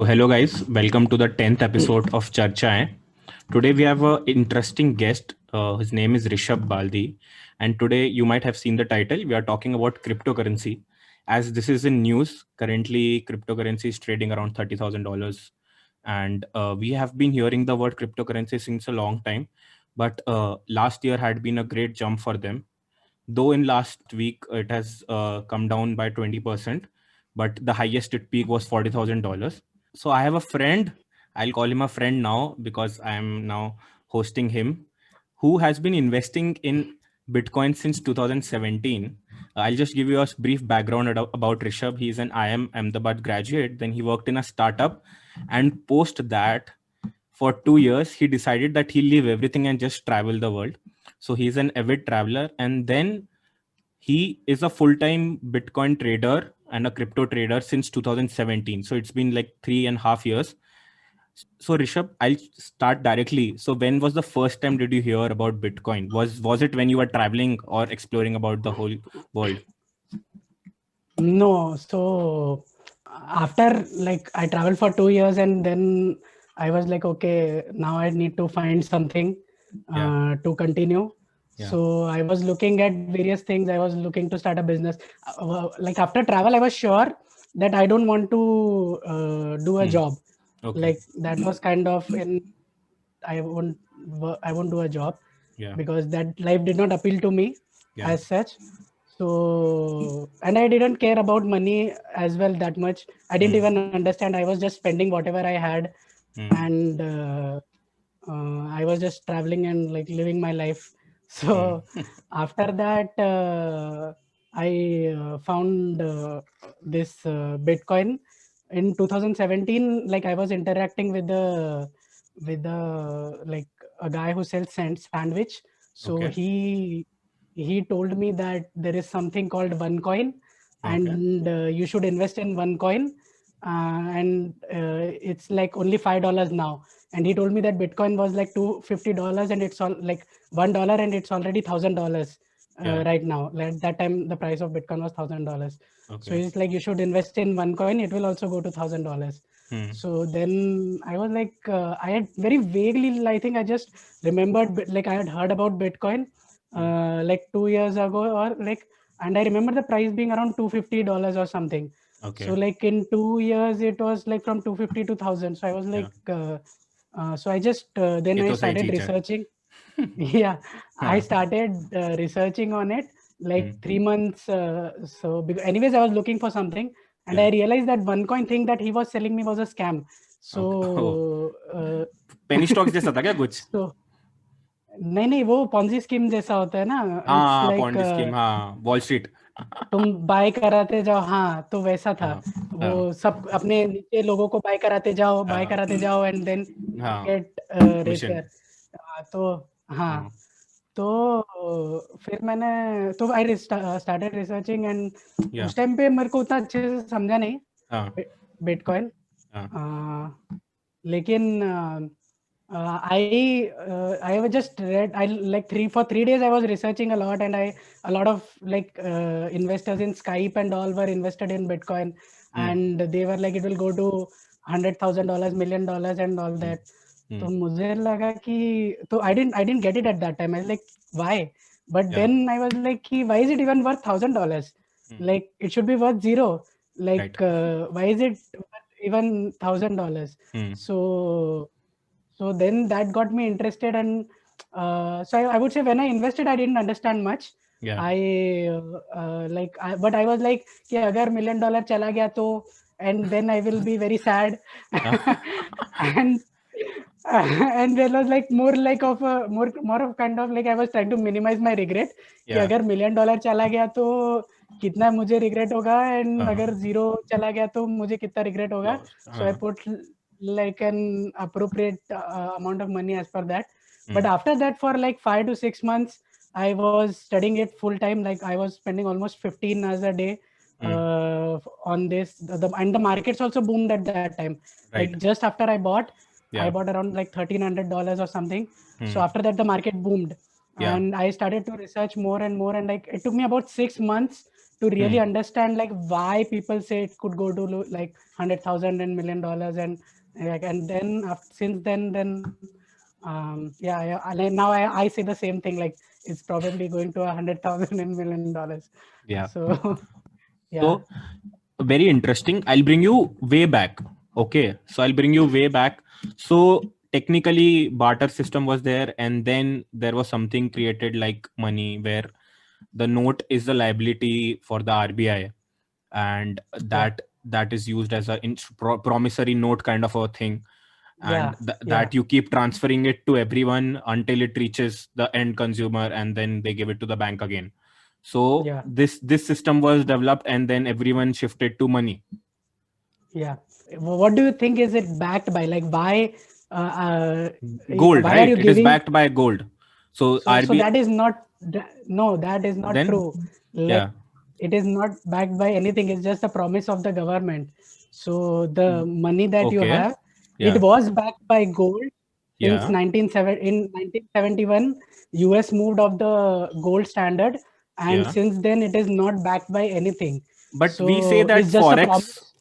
So hello guys, welcome to the 10th episode of Charcha Hai. Today we have an interesting guest. His name is Rishabh Baldi, and today you might have seen the title. We are talking about cryptocurrency. As this is in news, currently cryptocurrency is trading around $30,000, and we have been hearing the word cryptocurrency since a long time. But last year had been a great jump for them, though in last week it has come down by 20%, but the highest it peak was $40,000. So I have a friend, I'll call him a friend now because I am now hosting him, who has been investing in Bitcoin since 2017. I'll just give you a brief background about Rishabh. He's an IIM Ahmedabad graduate. Then he worked in a startup, and post that, for 2 years, he decided that he'll leave everything and just travel the world. So he's an avid traveler, and then he is a full-time Bitcoin trader and a crypto trader since 2017. So it's been like 3.5 years. So Rishabh, I'll start directly. So when was the first time did you hear about Bitcoin? Was it when you were traveling or exploring about the whole world? No, so after like I traveled for 2 years and then I was like, okay, now I need to find something to continue. Yeah. So I was looking at various things. I was looking to start a business. Like after travel, I was sure that I don't want to do a job. Okay. Like that was kind of in I won't I won't do a job Yeah. because that life did not appeal to me Yeah. as such. So and I didn't care about money as well that much. I didn't even understand. I was just spending whatever I had, and I was just traveling and like living my life. So after that, I found this Bitcoin in 2017. Like I was interacting with the like a guy who sells sandwich. So Okay. he told me that there is something called OneCoin, Okay. and you should invest in OneCoin, and it's like only $5 now. And he told me that Bitcoin was like $250, and it's all like $1, and it's already $1,000 Yeah. right now. Like that time, the price of Bitcoin was $1,000. So Okay. he's like, you should invest in OneCoin. It will also go to $1,000. So then I was like, I had very vaguely, I think I just remembered, like I had heard about Bitcoin like 2 years ago, or like, and I remember the price being around $250 or something. Okay. So like in 2 years, it was like from 250 to 1,000. So I was like, so I just then It I was a started cheat. researching. Yeah, I started researching on it like 3 months. So anyways, I was looking for something, and I realized that OneCoin thing that he was selling me was a scam. So penny stocks जैसा था क्या कुछ? so नहीं वो Ponzi scheme जैसा होता है ना. इट्स हाँ, लाइक पॉन्डी स्कीम, हाँ, वॉल स्ट्रीट. तुम बाय कराते जाओ. हाँ, तो वैसा था. हाँ. वो सब अपने नीचे लोगों को बाय कराते जाओ एंड देन हाँ, गेट कमीशन. रिचर. तो हाँ, तो फिर मैंने तो आई स्टार्टेड रिसर्चिंग, एंड या. उस टाइम पे मेरे को उतना अच्छे से समझा नहीं हाँ. बिटकॉइन. हाँ. लेकिन I was just read. I like 3 days. I was researching a lot, and a lot of like investors in Skype and all were invested in Bitcoin, and they were like it will go to $100,000, $1,000,000 and all that. तो मुझे लगा कि तो I didn't get it at that time. I was like, why? But then I was like, why is it even worth $1,000? Like it should be worth zero. Like why is it worth even $1,000? So then that got me interested, and so I would say when I invested, I didn't understand much. Yeah. But I was like कि अगर $1,000,000 चला गया तो, and then I will be very sad. and and there was like more like of a more of kind of like I was trying to minimize my regret कि अगर $1,000,000 चला गया तो कितना मुझे regret होगा, and अगर zero चला गया तो मुझे कितना regret होगा. So I put like an appropriate amount of money as per that. But after that, for like 5 to 6 months, I was studying it full time. Like I was spending almost 15 hours a day on this. And the markets also boomed at that time. Like just after I bought around like $1,300 or something. So after that, the market boomed. And I started to research more and more. And like it took me about 6 months to really understand like why people say it could go to like 100,000 and $1 million, and then since then now I say the same thing, like it's probably going to 100,000 and $1 million. Yeah. So yeah. So very interesting. I'll bring you way back. Okay. So I'll bring you way back. So technically barter system was there, and then there was something created like money, where the note is the liability for the RBI, and that is used as a promissory note kind of a thing, and that you keep transferring it to everyone until it reaches the end consumer, and then they give it to the bank again. So this system was developed, and then everyone shifted to money. Yeah. What do you think? Is it backed by, like, why? Gold, why right? are you It is giving? backed by gold. So that is not. No, that is not then, true. Like, it is not backed by anything. It's just a promise of the government. So the money that you have, it was backed by gold since 1971. US moved off the gold standard, and since then it is not backed by anything. But so we say that it's just forex,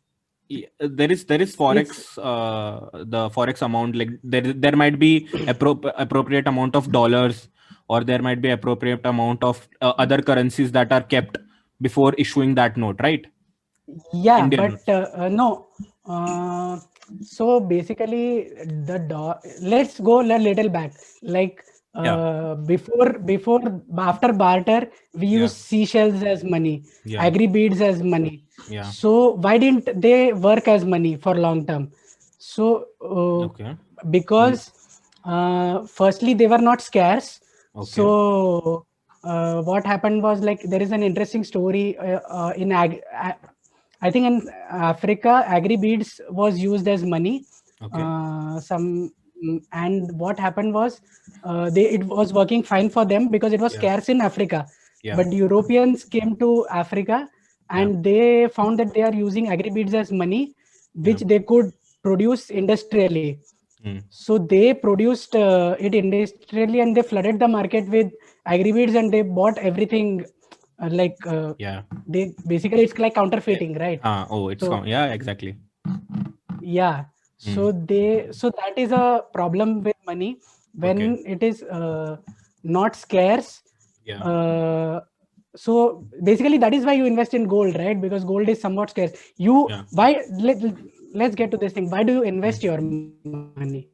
there is forex, the forex amount, like there might be appropriate amount of dollars, or there might be appropriate amount of other currencies that are kept before issuing that note, right? Yeah, Indian but no. So basically, let's go a little back. Like after barter, we use seashells as money, agri beads as money. So why didn't they work as money for long term? So because firstly they were not scarce. So what happened was, like, there is an interesting story in I think in Africa, agri beads was used as money. And what happened was, it was working fine for them because it was scarce in Africa. But Europeans came to Africa, and they found that they are using agri beads as money, which they could produce industrially. So they produced it industrially, and they flooded the market with agri beads, and they bought everything. They basically, it's like counterfeiting, right? Exactly. So that is a problem with money when it is not scarce. So basically that is why you invest in gold, right? Because gold is somewhat scarce. Let's get to this thing. Why do you invest your money?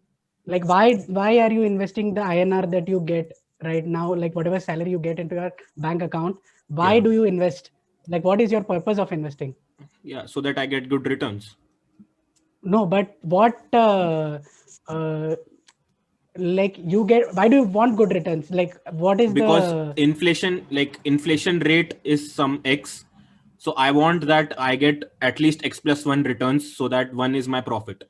Like, why are you investing the INR that you get right now, like whatever salary you get into your bank account? Why do you invest? Like, what is your purpose of investing? So that I get good returns. No, but what like you get, why do you want good returns? Like, what is because inflation rate is some X, so I want that I get at least X+1 returns, so that 1 is my profit.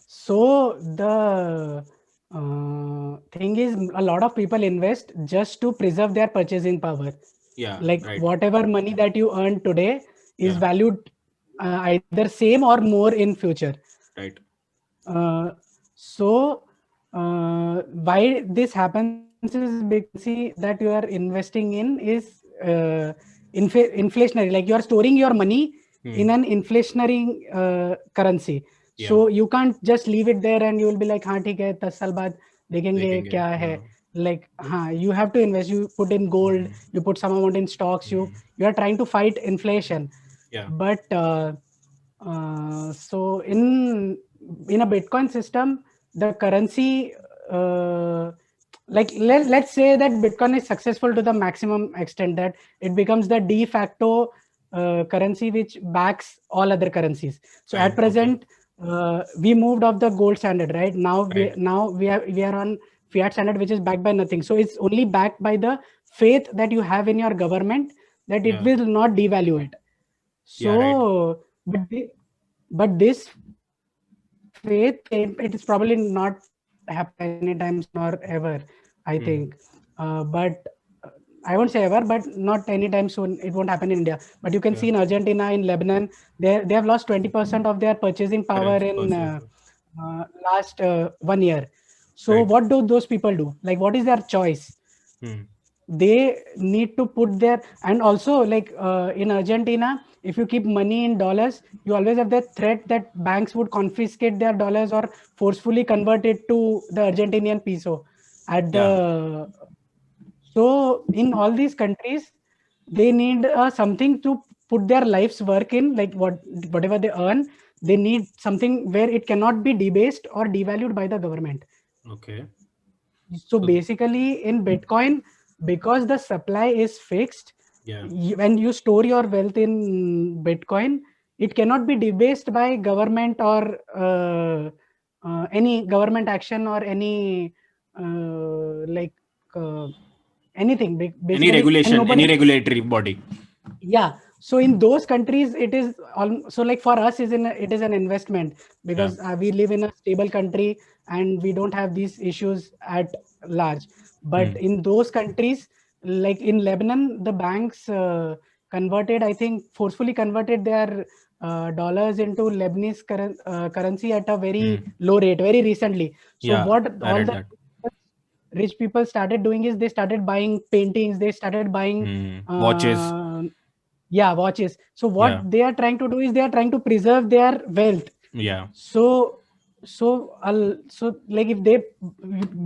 So the thing is, a lot of people invest just to preserve their purchasing power. Whatever money that you earn today is valued either same or more in future. Right. So why this happens is because that you are investing in is inflationary. Like, you are storing your money in an inflationary currency. So you can't just leave it there and you will be like, हाँ ठीक है 10 साल बाद देखेंगे क्या है. Like, you have to invest. You put in gold, you put some amount in stocks. You are trying to fight inflation. But so in a Bitcoin system, the currency, like let's say that Bitcoin is successful to the maximum extent that it becomes the de facto currency which backs all other currencies. So at present, we moved off the gold standard, right? Now we are on fiat standard, which is backed by nothing. So it's only backed by the faith that you have in your government that it will not devalue it. So but this faith, it is probably not happen anytime soon or ever, I think. But I won't say ever, but not anytime soon. It won't happen in India. But you can see in Argentina, in Lebanon, they have lost 20% of their purchasing power in last 1 year. So what do those people do? Like, what is their choice? they need to put their, and also like in Argentina, if you keep money in dollars, you always have that threat that banks would confiscate their dollars or forcefully convert it to the Argentinian peso at the. So in all these countries, they need something to put their life's work in, like whatever they earn, they need something where it cannot be debased or devalued by the government. Okay. So basically in Bitcoin, because the supply is fixed, when you store your wealth in Bitcoin, it cannot be debased by government or any government action or any like anything. Basically, Any regulation, any regulatory body. Yeah. So in those countries, it is so like for us it is an investment because we live in a stable country and we don't have these issues at large. But in those countries, like in Lebanon, the banks converted, I think, forcefully converted their dollars into Lebanese currency at a very low rate very recently. So what all the rich people started doing is they started buying paintings, they started buying watches. Watches. So what they are trying to do is they are trying to preserve their wealth. So like if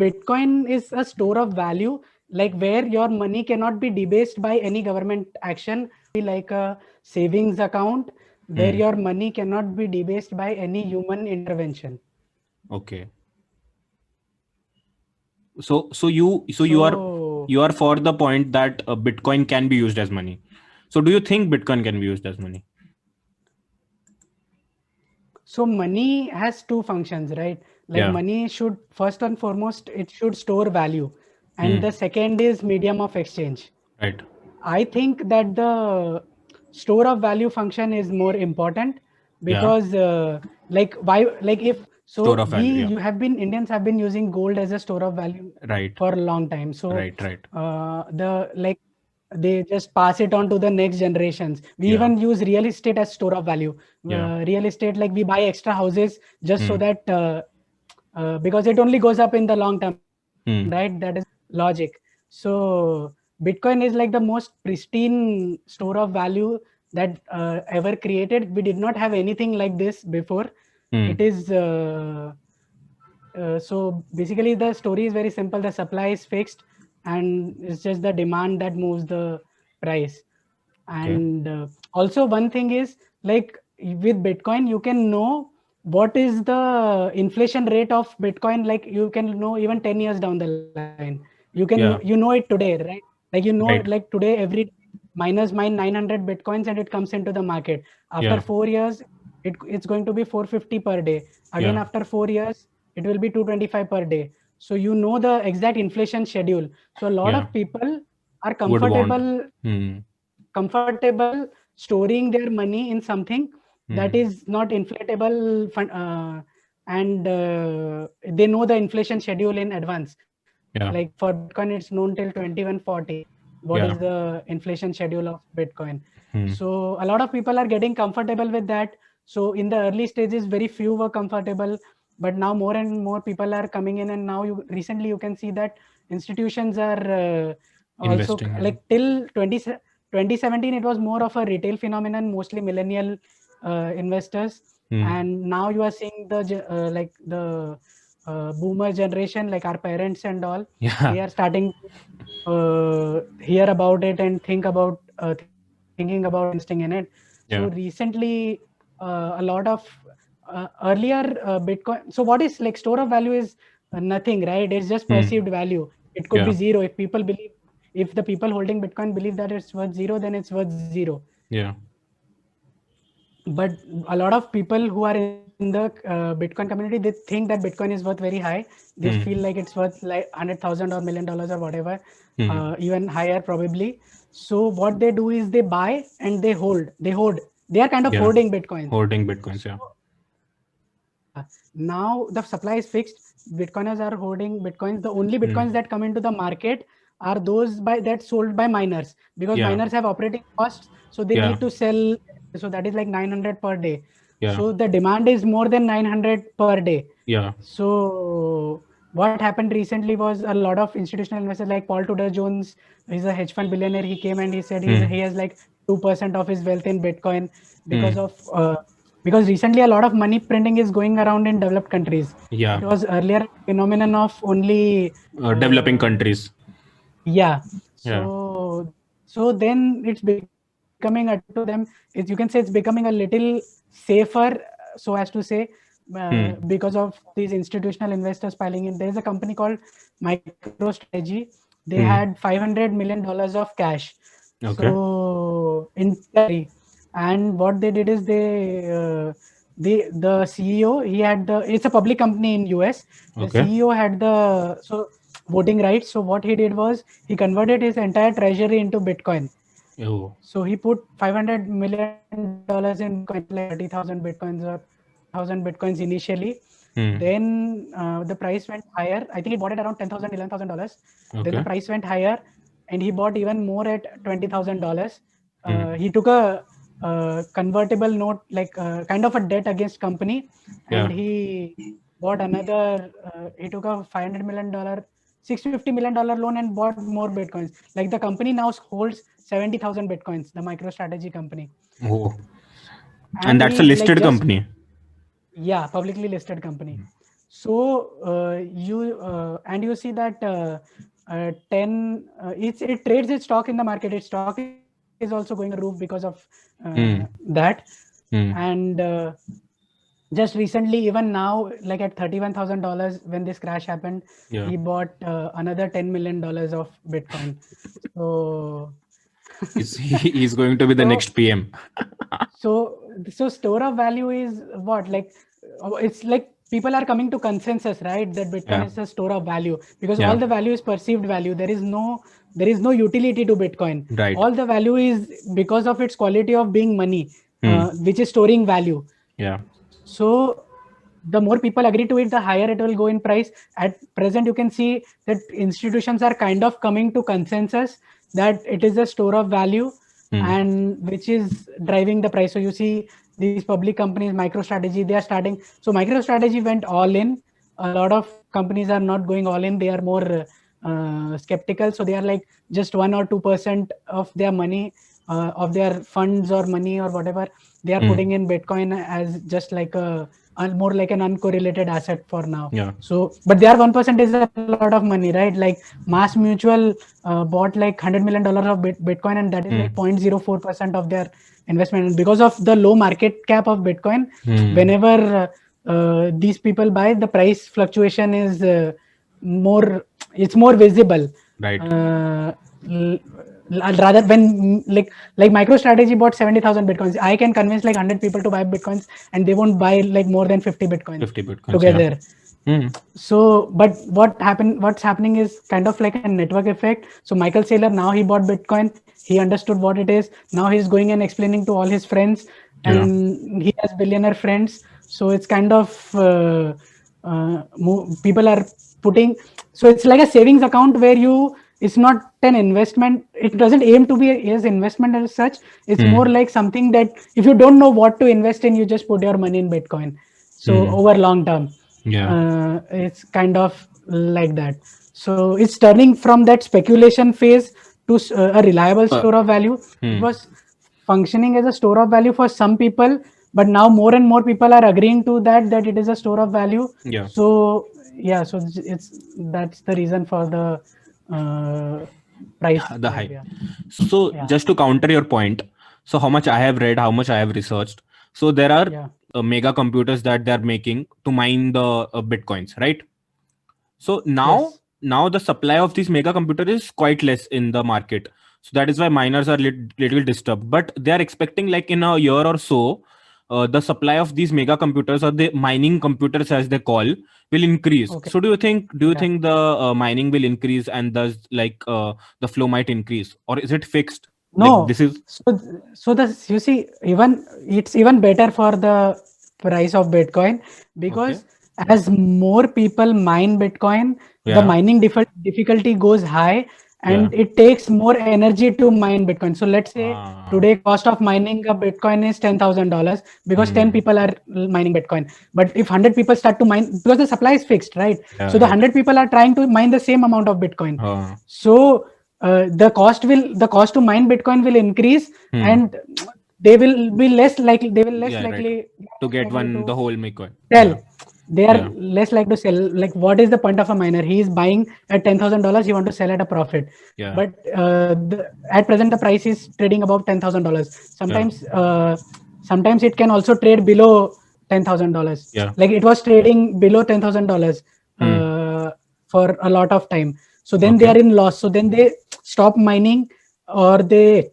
Bitcoin is a store of value, like where your money cannot be debased by any government action, like a savings account where your money cannot be debased by any human intervention. Okay. So you are for the point that Bitcoin can be used as money. So do you think Bitcoin can be used as money? So money has two functions, right? Like money should, first and foremost, it should store value. And the second is medium of exchange. Right. I think that the store of value function is more important because like if so Indians have been using gold as a store of value for a long time. So they just pass it on to the next generations. We even use real estate as store of value. Real estate, like we buy extra houses just so that because it only goes up in the long term, right? That is logic. So Bitcoin is like the most pristine store of value that ever created. We did not have anything like this before. It is so basically the story is very simple. The supply is fixed and it's just the demand that moves the price. And also one thing is, like with Bitcoin, you can know what is the inflation rate of Bitcoin. Like you can know even 10 years down the line. You can you know it today, right? Like like today every miners mine 900 Bitcoins and it comes into the market. After 4 years, it's going to be 450 per day. Again, after 4 years, it will be 225 per day. So you know the exact inflation schedule. So a lot of people are comfortable storing their money in something that is not inflatable and they know the inflation schedule in advance. Like for Bitcoin, it's known till 2140 what is the inflation schedule of Bitcoin. So a lot of people are getting comfortable with that. So in the early stages, very few were comfortable, but now more and more people are coming in, and now recently you can see that institutions are also like till 2017 it was more of a retail phenomenon, mostly millennial investors, and now you are seeing the like the boomer generation, like our parents and all, they are starting to hear about it and thinking about investing in it. So recently a lot of earlier Bitcoin, so what is like store of value is nothing, right? It's just perceived value. It could be zero. If people believe, if the people holding Bitcoin believe that it's worth zero, then it's worth zero. But a lot of people who are in the Bitcoin community, they think that Bitcoin is worth very high. They feel like it's worth like 100,000 or $1 million or whatever, even higher probably. So what they do is they buy and they hold. They are kind of hoarding Bitcoin. Hoarding Bitcoins, Now the supply is fixed. Bitcoiners are hoarding Bitcoins. The only Bitcoins that come into the market are those that sold by miners, because miners have operating costs, so they need to sell. So that is like 900 per day. So the demand is more than 900 per day. So what happened recently was a lot of institutional investors like Paul Tudor Jones, he's a hedge fund billionaire. He came and he said he has like 2% of his wealth in Bitcoin because of because recently a lot of money printing is going around in developed countries. Yeah. It was earlier a phenomenon of only Developing countries. yeah. Yeah. So then it's becoming to them. You can say it's becoming a little safer, so as to say, because of these institutional investors piling in. There's a company called MicroStrategy. They had $500 million of cash. Okay. So in January, and what they did is the CEO, he had it's a public company in US. The Okay. CEO had the voting rights. So what he did was he converted his entire treasury into Bitcoin. Oh. So he put $500 million in Bitcoin, which is like 30,000 Bitcoins or 1,000 Bitcoins initially. Then the price went higher. I think he bought it around $10,000, $11,000. Then the Okay. price went higher, and he bought even more at $20,000. He took a convertible note, like kind of a debt against company, and Yeah. he bought another. He took a $500 million, $650 million loan and bought more Bitcoins. Like the company now holds 70,000 Bitcoins. The MicroStrategy company. Oh. And And that's a he like listed just company. yeah, publicly listed company. So you see that 10 it trades its stock in the market. Its stock is also going a roof because of that. And just recently, even now, like at $31,000 when this crash happened, Yeah. he bought another $10 million of Bitcoin. So He's going to be the so next PM. so store of value is what, like it's like people are coming to consensus, right, that Bitcoin Yeah. is a store of value, because all Yeah. the value is perceived value. There is no utility to Bitcoin. Right. All the value is because of its quality of being money, which is storing value. Yeah. So the more people agree to it, the higher it will go in price. At present, you can see that institutions are kind of coming to consensus that it is a store of value, and which is driving the price. So you see these public companies, MicroStrategy, they are starting. So MicroStrategy went all in. A lot of companies are not going all in. They are more skeptical. So they are like just 1 or 2% of their money, of their funds or money or whatever, they are putting in Bitcoin as just like more like an uncorrelated asset for now. Yeah. So, but their 1% is a lot of money, right? Like Mass Mutual bought like $100 million of Bitcoin, and that is like 0.04% of their investment. And because of the low market cap of Bitcoin, whenever these people buy, the price fluctuation is more. It's more visible. Right. Rather when like MicroStrategy bought 70,000 Bitcoins, I can convince like 100 people to buy Bitcoins, and they won't buy like more than 50 Bitcoins 50 Bitcoins. together. Yeah. So, but what's happening is kind of like a network effect. So Michael Saylor, now he bought Bitcoin, he understood what it is. Now he's going and explaining to all his friends, and he has billionaire friends. So it's kind of people are putting. So it's like a savings account where it's not an investment. It doesn't aim to be as investment as such. It's more like something that if you don't know what to invest in, you just put your money in Bitcoin. So over long term, it's kind of like that. So it's turning from that speculation phase to a reliable store of value. It was functioning as a store of value for some people, but now more and more people are agreeing to that it is a store of value. Yeah. So yeah, so that's the reason for the price The hype. yeah. So just to counter your point, so how much I have read, how much I have researched. So there are mega computers that they are making to mine the Bitcoins, right? So now the supply of these mega computer is quite less in the market. So that is why miners are little disturbed. But they are expecting like in a year or so, the supply of these mega computers or the mining computers as they call will increase. Okay. So do you think the mining will increase, and thus like the flow might increase, or is it fixed? No, Like this is so this, you see, even it's even better for the price of Bitcoin, because as more people mine Bitcoin, the mining difficulty goes high, and it takes more energy to mine Bitcoin. So let's say Ah. today cost of mining a Bitcoin is $10,000 because 10 people are mining Bitcoin. But if 100 people start to mine, because the supply is fixed, right? Yeah, so the right. 100 people are trying to mine the same amount of Bitcoin. Ah. So the cost to mine Bitcoin will increase, and they will be less likely. They will less Yeah, right. likely To get able one to the whole Bitcoin. sell. Yeah. They are Yeah. less likely to sell. Like, what is the point of a miner? He is buying at $10,000. He want to sell at a profit. Yeah. But at present, the price is trading above $10,000. Sometimes it can also trade below $10,000. Yeah. Like, it was trading below $10,000 for a lot of time. So then they Okay. are in loss. So then they stop mining, or they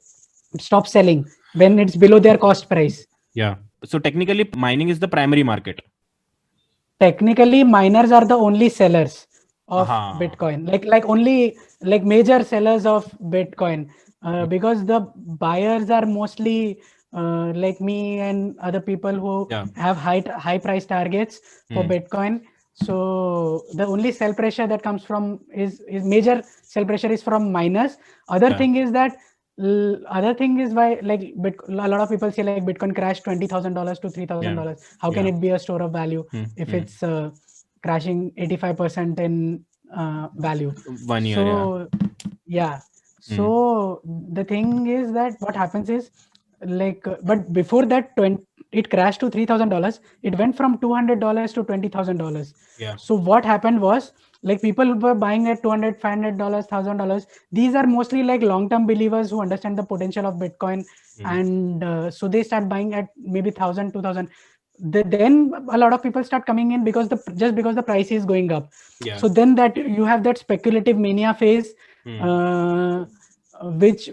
stop selling when it's below their cost price. Yeah. So technically, mining is the primary market. Technically, miners are the only sellers of Aha. Bitcoin, like only like major sellers of Bitcoin, because the buyers are mostly like me and other people who Yeah. have high price targets for Bitcoin. So the only sell pressure that comes from is major sell pressure is from miners. Other thing is that other thing is why, like, a lot of people say like Bitcoin crashed $20,000 to $3,000. How can it be a store of value if it's crashing 85% in value? 1 year. So yeah. So the thing is that what happens is, like, but before that, it crashed to $3,000. It went from $200 to $20,000. Yeah. So what happened was, like, people were buying at $200, $500, $1,000. These are mostly like long-term believers who understand the potential of Bitcoin, and so they start buying at maybe 1,000, 2,000. Then a lot of people start coming in because the price is going up. Yeah. So then that you have that speculative mania phase, which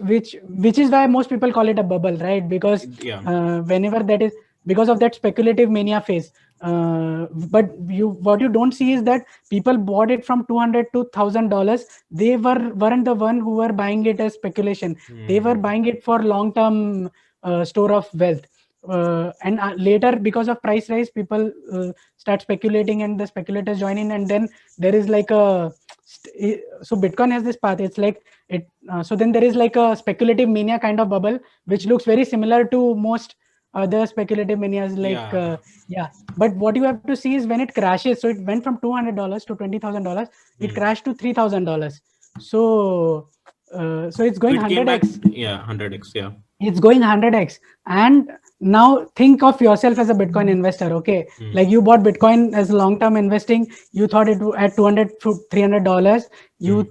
is why most people call it a bubble, right? Because whenever that is because of that speculative mania phase. But what you don't see is that people bought it from $200 to $1,000. They weren't the one who were buying it as speculation. They were buying it for long term store of wealth. And later, because of price rise, people start speculating, and the speculators join in, and then there is like so Bitcoin has this path. It's like so then there is like a speculative mania kind of bubble, which looks very similar to most other speculative manias, like but what you have to see is when it crashes. So it went from $200 to $20,000. It crashed to $3,000. So it's going 100x. 100x. Yeah. It's going 100x. And now think of yourself as a Bitcoin investor. Okay, like, you bought Bitcoin as long-term investing. You thought it at $200 to $300. You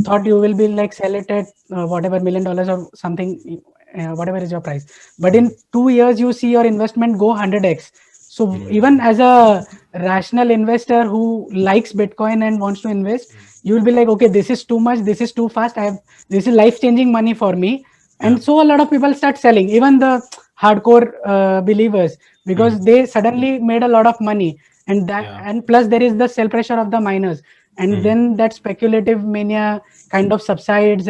thought you will be like sell it at whatever $1 million or something, whatever is your price. But in 2 years, you see your investment go 100x. So even as a rational investor who likes Bitcoin and wants to invest, you will be like, okay, this is too much. This is too fast. This is life-changing money for me. And so a lot of people start selling, even the hardcore believers, because they suddenly made a lot of money. And plus there is the sell pressure of the miners, and then that speculative mania kind of subsides,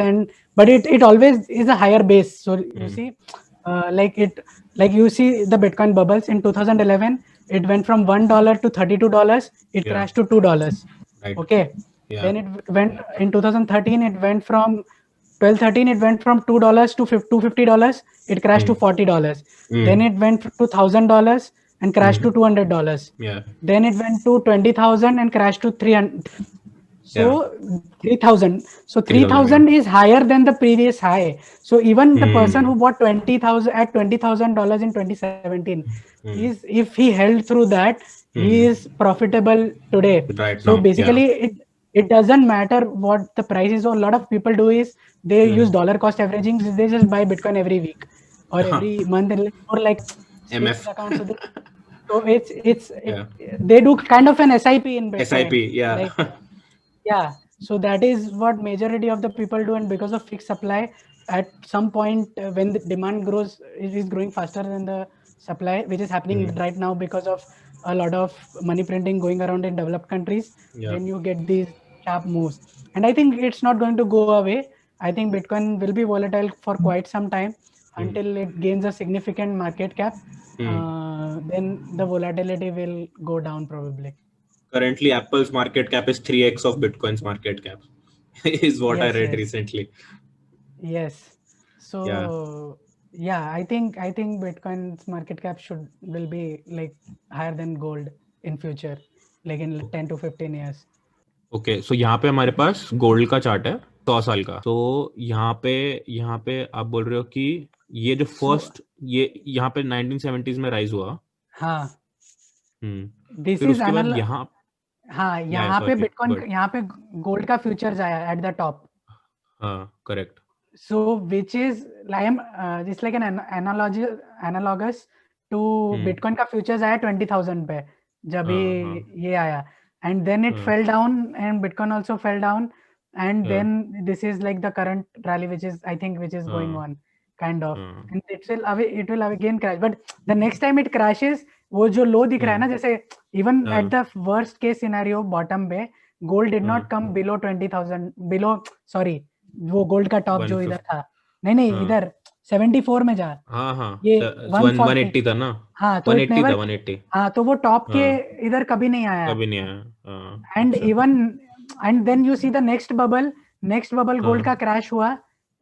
but it always is a higher base. So you see, like you see the Bitcoin bubbles in 2011. It went from $1 to $32. It crashed to $2. Right. Okay. Yeah. Then it went in 2013. It went from 12-13, it went from $2 to $250. It crashed to $40. Then it went to $1,000 and crashed to $200. Yeah. Then it went to 20,000 and crashed to 300. So 3,000. So 3,000 is higher than the previous high. So even the person who bought 20,000 at $20,000 in 2017, if he held through that, he is profitable today. Right So now. basically, it doesn't matter what the price is. So a lot of people do is they use dollar cost averaging. They just buy Bitcoin every week or every month, or like savings MF. account. So they do kind of an SIP in Bitcoin. SIP. Yeah. Like, yeah. So that is what majority of the people do, and because of fixed supply, at some point when the demand grows, it is growing faster than the supply, which is happening right now because of a lot of money printing going around in developed countries. Then you get these sharp moves, and I think it's not going to go away. I think Bitcoin will be volatile for quite some time until it gains a significant market cap. Then the volatility will go down probably. Currently, Apple's market cap is 3x of Bitcoin's market cap. is what I Yes, read yes, recently. yes. Yeah. So yeah, I think Bitcoin's market cap will be like higher than gold in future, like in 10 to 15 years. Okay, सो यहाँ पे हमारे पास gold का chart है 100 साल का। तो यहाँ पे आप बोल रहे हो कि ये जो So फर्स्ट ये यहाँ पे 1970s में राइज हुआ। हाँ, दिस फिर इज उसके बाद एनाल यहाँ, हाँ, या यहाँ पे सॉरी बिटकॉइन, गुड, यहाँ पे गोल्ड का फ्यूचर्स आया एट द टॉप। हाँ correct. So which is like just like an analogous to Bitcoin का futures आया 20,000 पे जब हाँ हाँ ये आया, and then it हाँ fell down and Bitcoin also fell down, and हाँ then this is like the current rally which is I think which is going हाँ on kind of, हाँ and it will again crash, but the next time it crashes वो जो लो दिख रहा है ना, जैसे even at the worst case scenario bottom पे gold did not come below 20,000 below, sorry, वो गोल्ड का टॉप जो इधर 150, था, नहीं हाँ इधर 74 में जा, हाँ हाँ, ये 140, 180 था ना, हाँ तो इट 180 था नेवर, 180। हाँ तो वो टॉप के हाँ इधर कभी नहीं आया, कभी नहीं आया। हाँ एंड अच्छा। Even and then you see the next bubble gold का हाँ क्रैश हुआ,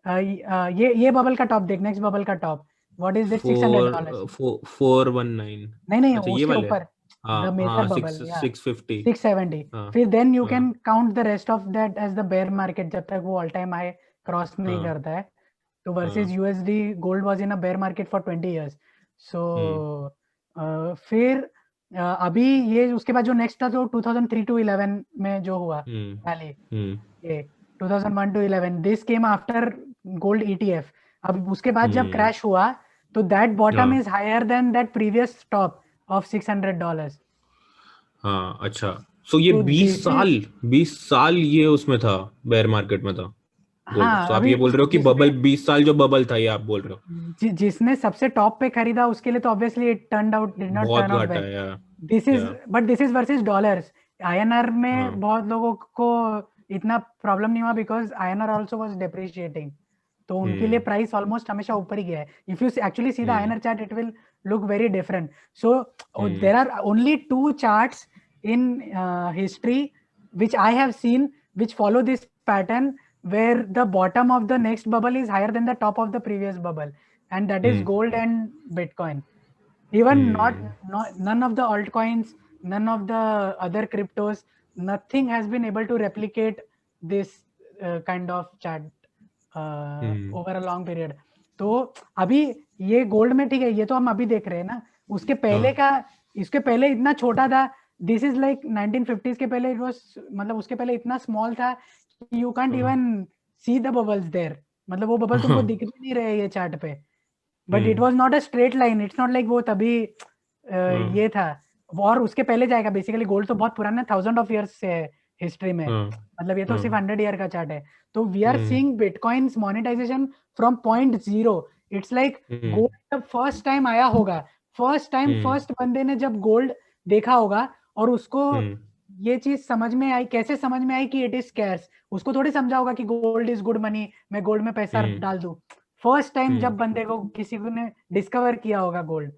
ये बबल का टॉप देख, नेक्स्ट बबल का टॉप व्हाट इज इट, $600, 419। नहीं अच्छा ये उसके वाले, ऊपर द हाँ मेजर हाँ, बबल, सिक्स या 650। 670, हाँ फिर देन यू हाँ can count the rest of that as the bear market जब तक वो ऑल टाइम हाई क्रॉस नहीं हाँ करता है। तो हाँ। Versus USD gold was in a bear market for 20 years. So hmm फिर अभी ये उसके बाद जो नेक्स्ट था तो 2003 टू 11 में जो हुआ हम्म रैली, हम्म ये 2001 to 11 this came after gold ETF. अब उसके बाद जब हम्म। क्रैश हुआ तो दैट बॉटम हाँ is higher than that previous top of $600। हाँ अच्छा। सो ये तो 20 दिस इज, साल 20 साल ये उसमें था, बेयर मार्केट में था गोल्ड। हाँ सो आप अभी ये बोल रहे हो कि जिसने बबल 20 साल जो बबल था, ये आप बोल रहे हो। जिसने सबसे टॉप पे खरीदा उसके लिए तो obviously it turn out did not बहुत टर्न आउट घाटा वेल। है दिस इज या but this is versus dollars. INR में हाँ बहुत लोगों को इतना प्रॉब्लम नहीं हुआ because INR also was depreciating, तो उनके लिए हम्म प्राइस ऑलमोस्ट हमेशा ऊपर ही गया है। If you actually see the hmm INR chart it will look very different. So hmm there are only two charts in history which I have seen which follow this pattern where the bottom of the next bubble is higher than the top of the previous bubble, and that is hmm gold and Bitcoin. Even hmm not none of the altcoins, none of the other cryptos, nothing has been able to replicate this kind of chart hmm over a long period. तो अभी ये gold में ठीक है, ये तो हम अभी देख रहे हैं ना, उसके पहले हाँ का, इसके पहले इतना छोटा था। दिस इज लाइक 1950s के पहले इट वाज, मतलब उसके पहले इतना स्मॉल था कि यू कांट हाँ even see the bubbles there, मतलब वो बबल तुमको हाँ, दिख भी नहीं रहे ये चार्ट पे। But it hmm was not a straight line, it's not like वो तभी हाँ ये था। और उसके पहले जाएगा, बेसिकली गोल्ड तो बहुत पुराना है, 1000 of years से है हिस्ट्री में, हाँ मतलब ये तो हाँ सिर्फ 100 ईयर का चार्ट है। तो we are hmm seeing bitcoin's monetisation from point zero. It's like hmm gold जब फर्स्ट टाइम आया होगा, फर्स्ट टाइम हम्म फर्स्ट बंदे ने जब गोल्ड देखा होगा और उसको हम्म ये चीज समझ में आई, कैसे समझ में आई कि इट इज स्कैर्स, उसको थोड़ी समझा होगा कि गोल्ड इज गुड मनी, मैं गोल्ड में पैसा हम्म डाल दूं। फर्स्ट टाइम हम्म जब बंदे को किसी को ने डिस्कवर किया होगा gold.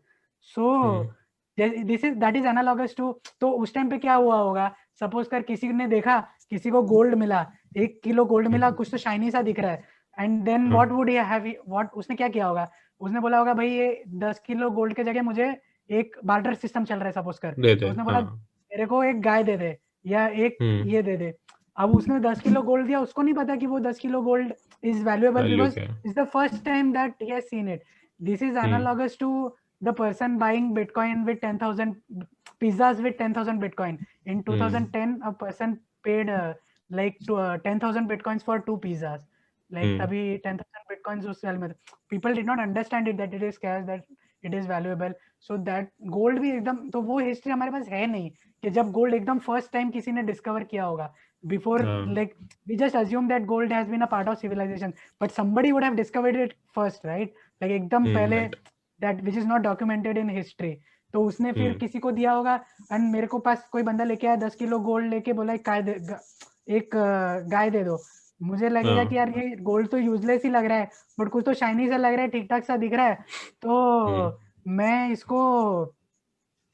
So hmm this is that is analogous to, तो उस टाइम पे क्या हुआ होगा, सपोज कर किसी ने देखा, किसी को गोल्ड मिला, 1 किलो गोल्ड मिला, कुछ तो शाइनी सा दिख रहा है, एंड देन हाँ what would you have, what उसने क्या किया होगा, उसने बोला होगा भाई ये 10 किलो गोल्ड के जगह मुझे एक बार्टर सिस्टम चल रहा है सपोज कर, दे तो दे उसने बोला हाँ मेरे को एक गाय दे दे या एक हम्म। ये दे दे। अब उसने 10 किलो गोल्ड दिया, उसको नहीं पता कि वो 10 kilo gold is valuable value because क्या है? It's the first time that he has seen it. This is analogous to the person buying Bitcoin with 10,000 pizzas with 10,000 Bitcoin. In hmm 2010, a person paid like 10,000 Bitcoins for 2 pizzas. Like हम्म तभी 10,000 Bitcoins उस साल में, people did not understand it that it is cash, that it is valuable. So that gold भी एकदम, तो वो history हमारे पास है नहीं कि जब gold एकदम first time किसी ने discover किया होगा। Before, हाँ like we just assume that gold has been a part of civilization, but somebody would have discovered it first, right? Like एकदम पहले, right that which is not documented in history. तो उसने फिर हम्म किसी को दिया होगा, एंड मेरे को पास कोई बंदा लेके आया 10 किलो गोल्ड लेके, बोला एक गाय दे दो, मुझे लगेगा कि हाँ यार ये गोल्ड तो यूजलेस ही लग रहा है, बट कुछ तो शाइनी सा लग रहा है, ठीक ठाक सा दिख रहा है, हम्म तो मैं इसको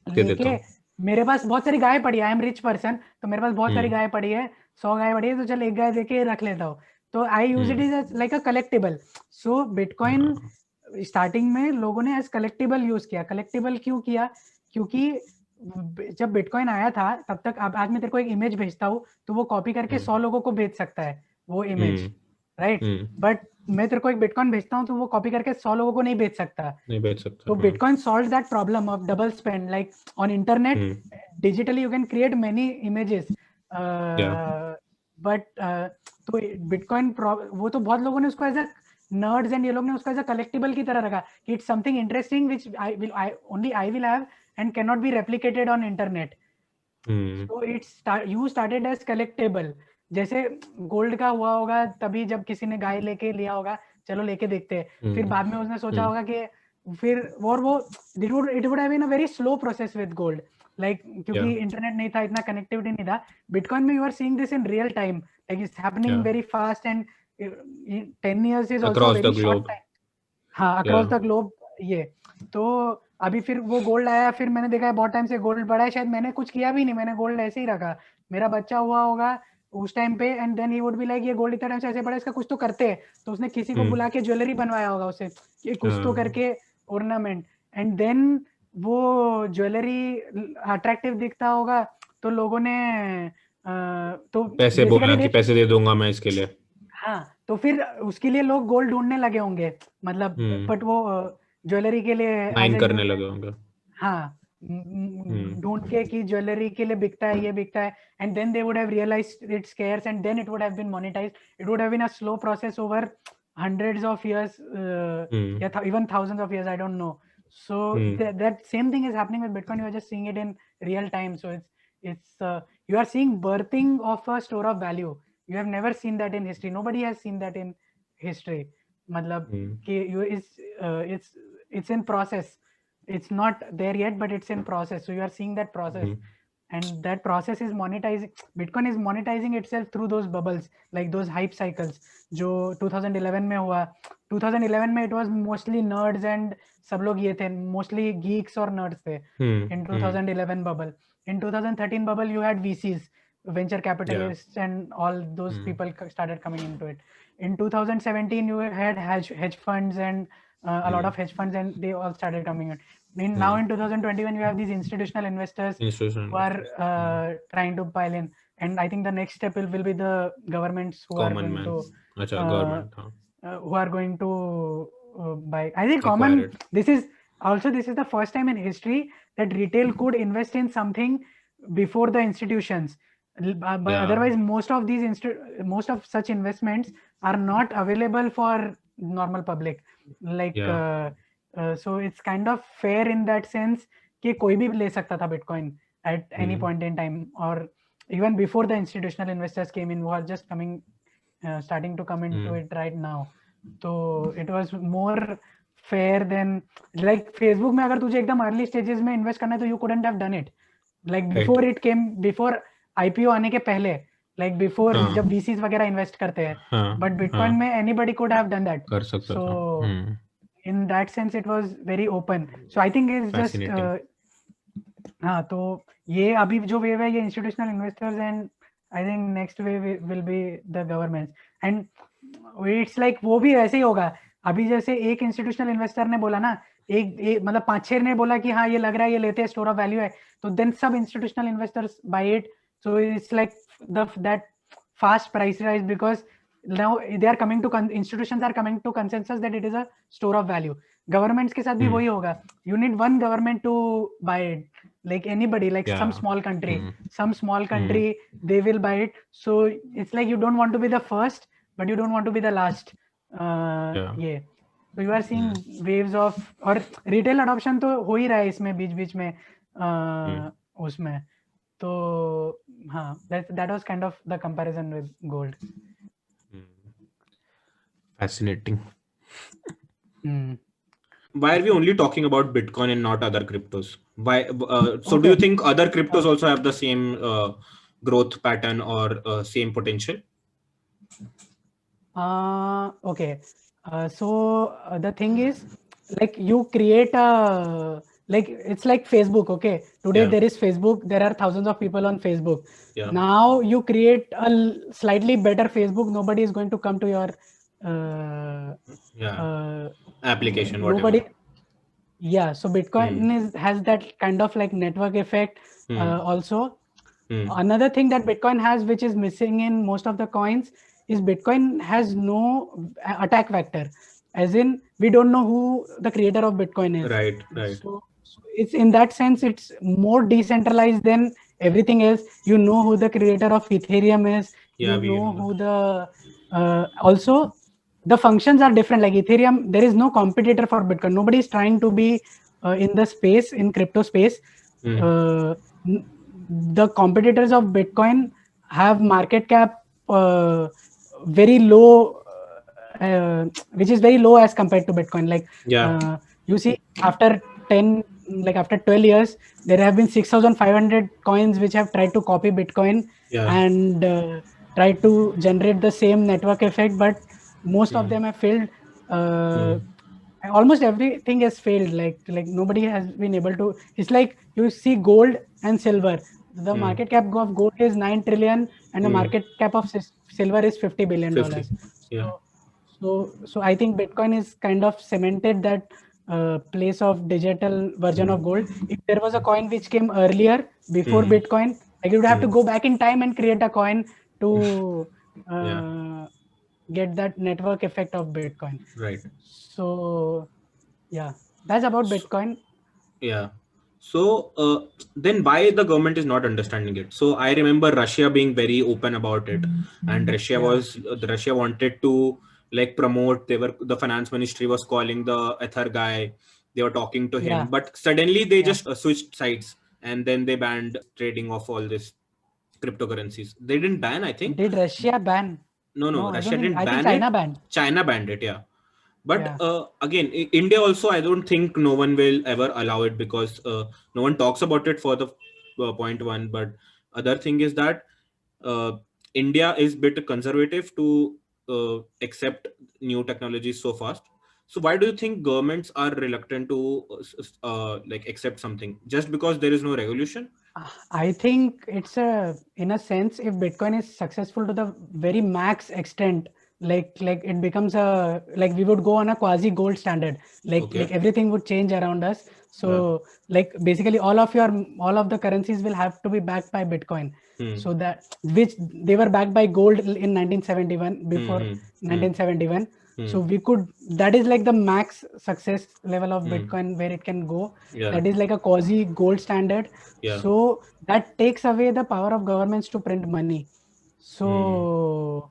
दे देता लेके, हूँ मेरे पास बहुत सारी गाय पड़ी है, आई एम रिच पर्सन, तो मेरे पास बहुत सारी हम्म गाय पड़ी है, 100 गाय बढ़ी है तो चल एक गाय देके रख लेता हूँ, तो I use it is like a collectible. So bitcoin starting में लोगों ने एज कलेक्टिबल यूज किया. कलेक्टिबल क्यों किया? क्योंकि जब बिटकॉइन आया था तब तक, अब आज मैं तेरे को एक इमेज भेजता हूँ तो वो कॉपी करके 100 लोगों को भेज सकता है वो इमेज, राइट? बट मैं तेरे को एक बिटकॉइन भेजता हूँ तो वो कॉपी करके 100 लोगों को नहीं भेज सकता. तो bitcoin solve that problem of double spend. Like on internet digitally you can create many images, but तो बिटकॉइन वो तो बहुत लोगों ने उसको एज अ नर्ड्स एंड ये लोग ने उसको एज अ कलेक्टिबल की तरह रखा कि it's something interesting which I will have and can not be replicated on internet. So it's you started as collectible. जैसे गोल्ड का हुआ होगा तभी जब किसी ने गाय लेके लिया होगा, चलो लेके देखते हैं. फिर बाद में उसने सोचा होगा कि फिर वो it would have been a very slow process with gold, like क्योंकि इंटरनेट नहीं था, इतना कनेक्टिविटी नहीं था. बिटकॉइन में you are seeing this in real time, like it's happening very fast and 10 years is also very short time. हाँ, across the globe. ये तो अभी फिर वो गोल्ड आया, फिर मैंने देखा है बहुत टाइम से गोल्ड बढ़ा है, शायद मैंने कुछ किया भी नहीं, मैंने गोल्ड ऐसे ही रखा. मेरा बच्चा हुआ होगा उस टाइम पे and then he would be like ये गोल्ड इतना टाइम से ऐसे पड़ा, इसका कुछ तो करते हैं. तो उसने किसी को बुला के ज्वेलरी बनवाया होगा उसे, ये कुछ तो करके ऑर्नामेंट, एंड देन वो ज्वेलरी अट्रैक्टिव दिखता होगा तो लोगों ने तो पैसे बोला कि पैसे दे दूंगा मैं इसके लिए. हाँ, तो फिर उसके लिए लोग गोल्ड ढूंढने लगे होंगे, मतलब बट वो ज्वेलरी के लिए माइन करने लगे होंगे. हाँ, ढूंढ के कि ज्वेलरी के लिए बिकता है, ये बिकता है, and then they would have realised it's scarce and then it would have been monetised. It would have been a slow process over hundreds of years, even thousands of years, I don't know. So that same thing is happening with Bitcoin. You are just seeing it in real time. So it's you are seeing birthing of a store of value. You have never seen that in history. Nobody has seen that in history. Matlab कि it's in process. It's not there yet, but it's in process. So you are seeing that process, and that process is monetizing. Bitcoin is monetizing itself through those bubbles, like those hype cycles जो 2011 में हुआ. 2011 में it was mostly nerds and सब लोग ये थे, mostly geeks और nerds थे in 2011 bubble. In 2013 bubble you had VCs, venture capitalists, and all those people started coming into it. In 2017 you had hedge funds and a lot of hedge funds, and they all started coming in. Now in 2021 you have these institutional investors who are trying to pile in, and I think the next step will be the governments who are going to buy. I think common, this is the first time in history that retail could invest in something before the institutions. But otherwise most of such investments are not available for normal public, like so it's kind of fair in that sense कि कोई भी ले सकता था Bitcoin at any point in time, or even before the institutional investors came in, who are just starting to come into it right now. So it was more fair than, like Facebook में अगर तुझे एकदम early stages में invest करना है तो you couldn't have done it, like before it came, before IPO आने के पहले, like before जब VCs वगैरह invest करते हैं, but Bitcoin में anybody could have done that. कर सकता था. So in that sense it was very open. So I think it's just हाँ, तो ये अभी जो वेव है ये institutional investors, and I think next wave will be the governments, and it's like वो भी ऐसे ही होगा. अभी जैसे एक institutional investor ने बोला ना, एक मतलब 5-6 ने बोला कि हाँ ये लग रहा है ये लेते हैं, store of value है, तो then सब institutional investors buy it. So it's like that fast price rise because now they are coming to institutions are coming to consensus that it is a store of value. Governments के साथ भी वही होगा. You need one government to buy it, like anybody, like some small country, they will buy it. So it's like you don't want to be the first, but you don't want to be the last. Yeah. So you are seeing waves of, और retail adoption तो हो ही रहा है इसमें बीच में उसमें. तो हाँ, that was kind of the comparison with gold. Fascinating. Why are we only talking about Bitcoin and not other cryptos? Why? So do you think other cryptos also have the same growth pattern or same potential? Okay. So the thing is, like you create a like it's like Facebook. Okay, today Yeah. there is Facebook. There are thousands of people on Facebook. Yeah. Now you create a slightly better Facebook. Nobody is going to come to your Yeah. uh, Application, whatever. nobody. Yeah, so Bitcoin has that kind of like network effect. Also, another thing that Bitcoin has, which is missing in most of the coins, is Bitcoin has no attack vector. As in, we don't know who the creator of Bitcoin is. Right. Right. So it's in that sense, it's more decentralized than everything else. You know who the creator of Ethereum is. Yeah, You we know know. who the also the functions are different. Like Ethereum, there is no competitor for Bitcoin. Nobody is trying to be in the space, in crypto space. The competitors of Bitcoin have market cap very low, which is very low as compared to Bitcoin. Like Yeah. you see, after 10, like after 12 years, there have been 6,500 coins which have tried to copy Bitcoin Yeah. and tried to generate the same network effect, but most of them have failed. Almost everything has failed. Like nobody has been able to. It's like you see gold and silver. The market cap of gold is 9 trillion and the market cap of silver is $50 billion. 50. Yeah. So I think Bitcoin is kind of cemented that place of digital version of gold. If there was a coin which came earlier before Bitcoin, like you would have to go back in time and create a coin to get that network effect of Bitcoin. Right. So yeah, that's about Bitcoin. Yeah. So then why the government is not understanding it? So I remember Russia being very open about it, and Russia wanted to like promote. The finance ministry was calling the Ether guy. They were talking to him, Yeah. but suddenly they just switched sides, and then they banned trading of all this cryptocurrencies. They didn't ban, I think. Did Russia ban? No, No, I Russia don't think. didn't I think ban China it. banned. China banned it, yeah. But Yeah. again, India also, I don't think no one will ever allow it because no one talks about it for the point one. But other thing is that India is bit conservative to accept new technologies so fast. So why do you think governments are reluctant to like accept something just because there is no regulation? I think it's in a sense, if Bitcoin is successful to the very max extent, like it becomes like we would go on a quasi gold standard, like everything would change around us. So like basically all of the currencies will have to be backed by Bitcoin. So that which they were backed by gold in 1971 before 1971. So we could, that is like the max success level of Bitcoin where it can go. That is like a quasi gold standard. So that takes away the power of governments to print money. So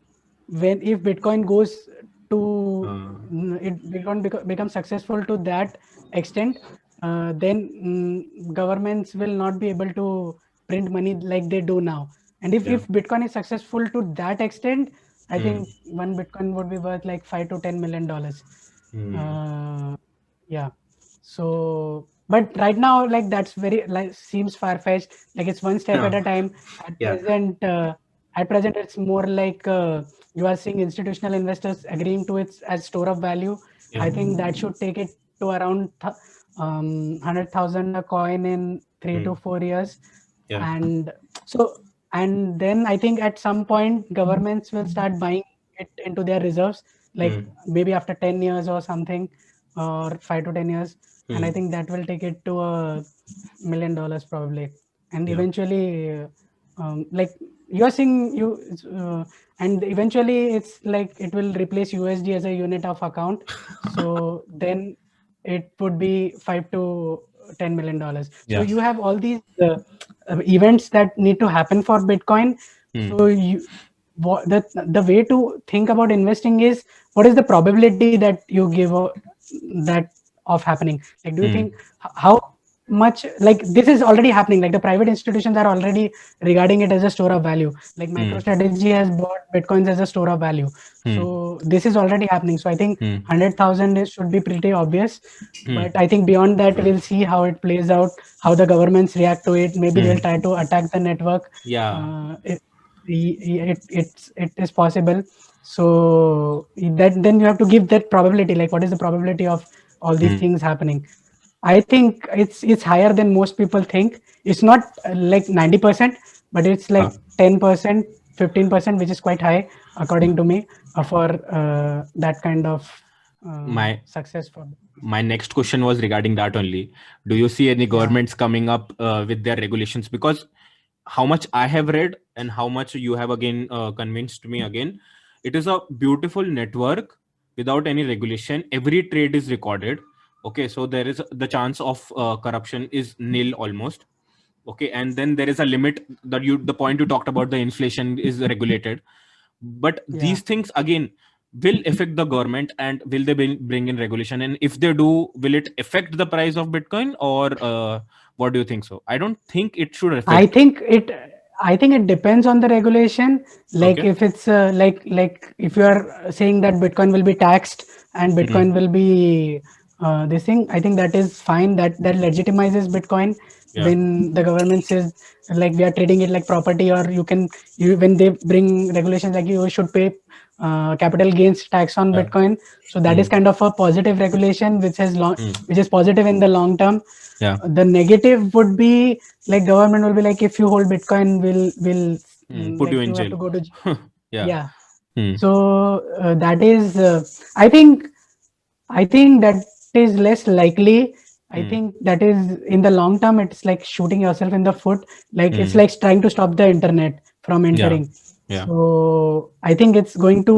if Bitcoin goes to Bitcoin becomes successful to that extent, then governments will not be able to print money like they do now. And if Bitcoin is successful to that extent, I think one Bitcoin would be worth like $5 to $10 million. Yeah. So, but right now, like that's very like seems far fetched. Like it's one step at a time. At present, it's more like you are seeing institutional investors agreeing to it as store of value. I think that should take it to around 100,000 a coin in 3 to 4 years. And so, and then I think at some point governments will start buying it into their reserves, like maybe after 10 years or something, or 5 to 10 years. And I think that will take it to $1 million probably. And eventually, like you're seeing and eventually it's like it will replace USD as a unit of account. So then it would be $5 to $10 million. So you have all these events that need to happen for Bitcoin. So the way to think about investing is, what is the probability that you give that of happening? Like, do you think how much, like this is already happening, like the private institutions are already regarding it as a store of value, like MicroStrategy has bought Bitcoins as a store of value. So this is already happening. So I think 100,000 should be pretty obvious, but I think beyond that we'll see how it plays out, how the governments react to it. Maybe they'll try to attack the network. It is possible. So that then you have to give that probability, like what is the probability of all these things happening. I think it's higher than most people think. It's not like 90%, but it's like 10%, 15%, which is quite high according to me for that kind of My success for. my next question was regarding that only. Do you see any Yeah. governments coming up with their regulations? Because how much I have read and how much you have again convinced me again, it is a beautiful network without any regulation. Every trade is recorded. Okay, so there is the chance of corruption is nil almost. Okay, and then there is a limit that the point you talked about, the inflation is regulated. But Yeah. these things again will affect the government, and will they bring in regulation, and if they do, will it affect the price of Bitcoin, or what do you think? So I don't think it should I affect. think it. I think it depends on the regulation. Like Okay. if it's like if you are saying that Bitcoin will be taxed and Bitcoin will be this thing, I think that is fine. That legitimizes Bitcoin Yeah. when the government says like we are treating it like property, or you when they bring regulations like you should pay capital gains tax on Yeah. Bitcoin. So that is kind of a positive regulation which is positive in the long term. Yeah. The negative would be like government will be like if you hold Bitcoin will Put you like in you have to jail. go to jail. Yeah. Yeah. Hmm. So that is I think that is less likely. I think that is in the long term it's like shooting yourself in the foot. Like it's like trying to stop the internet from Yeah. entering. Yeah. So I think it's going to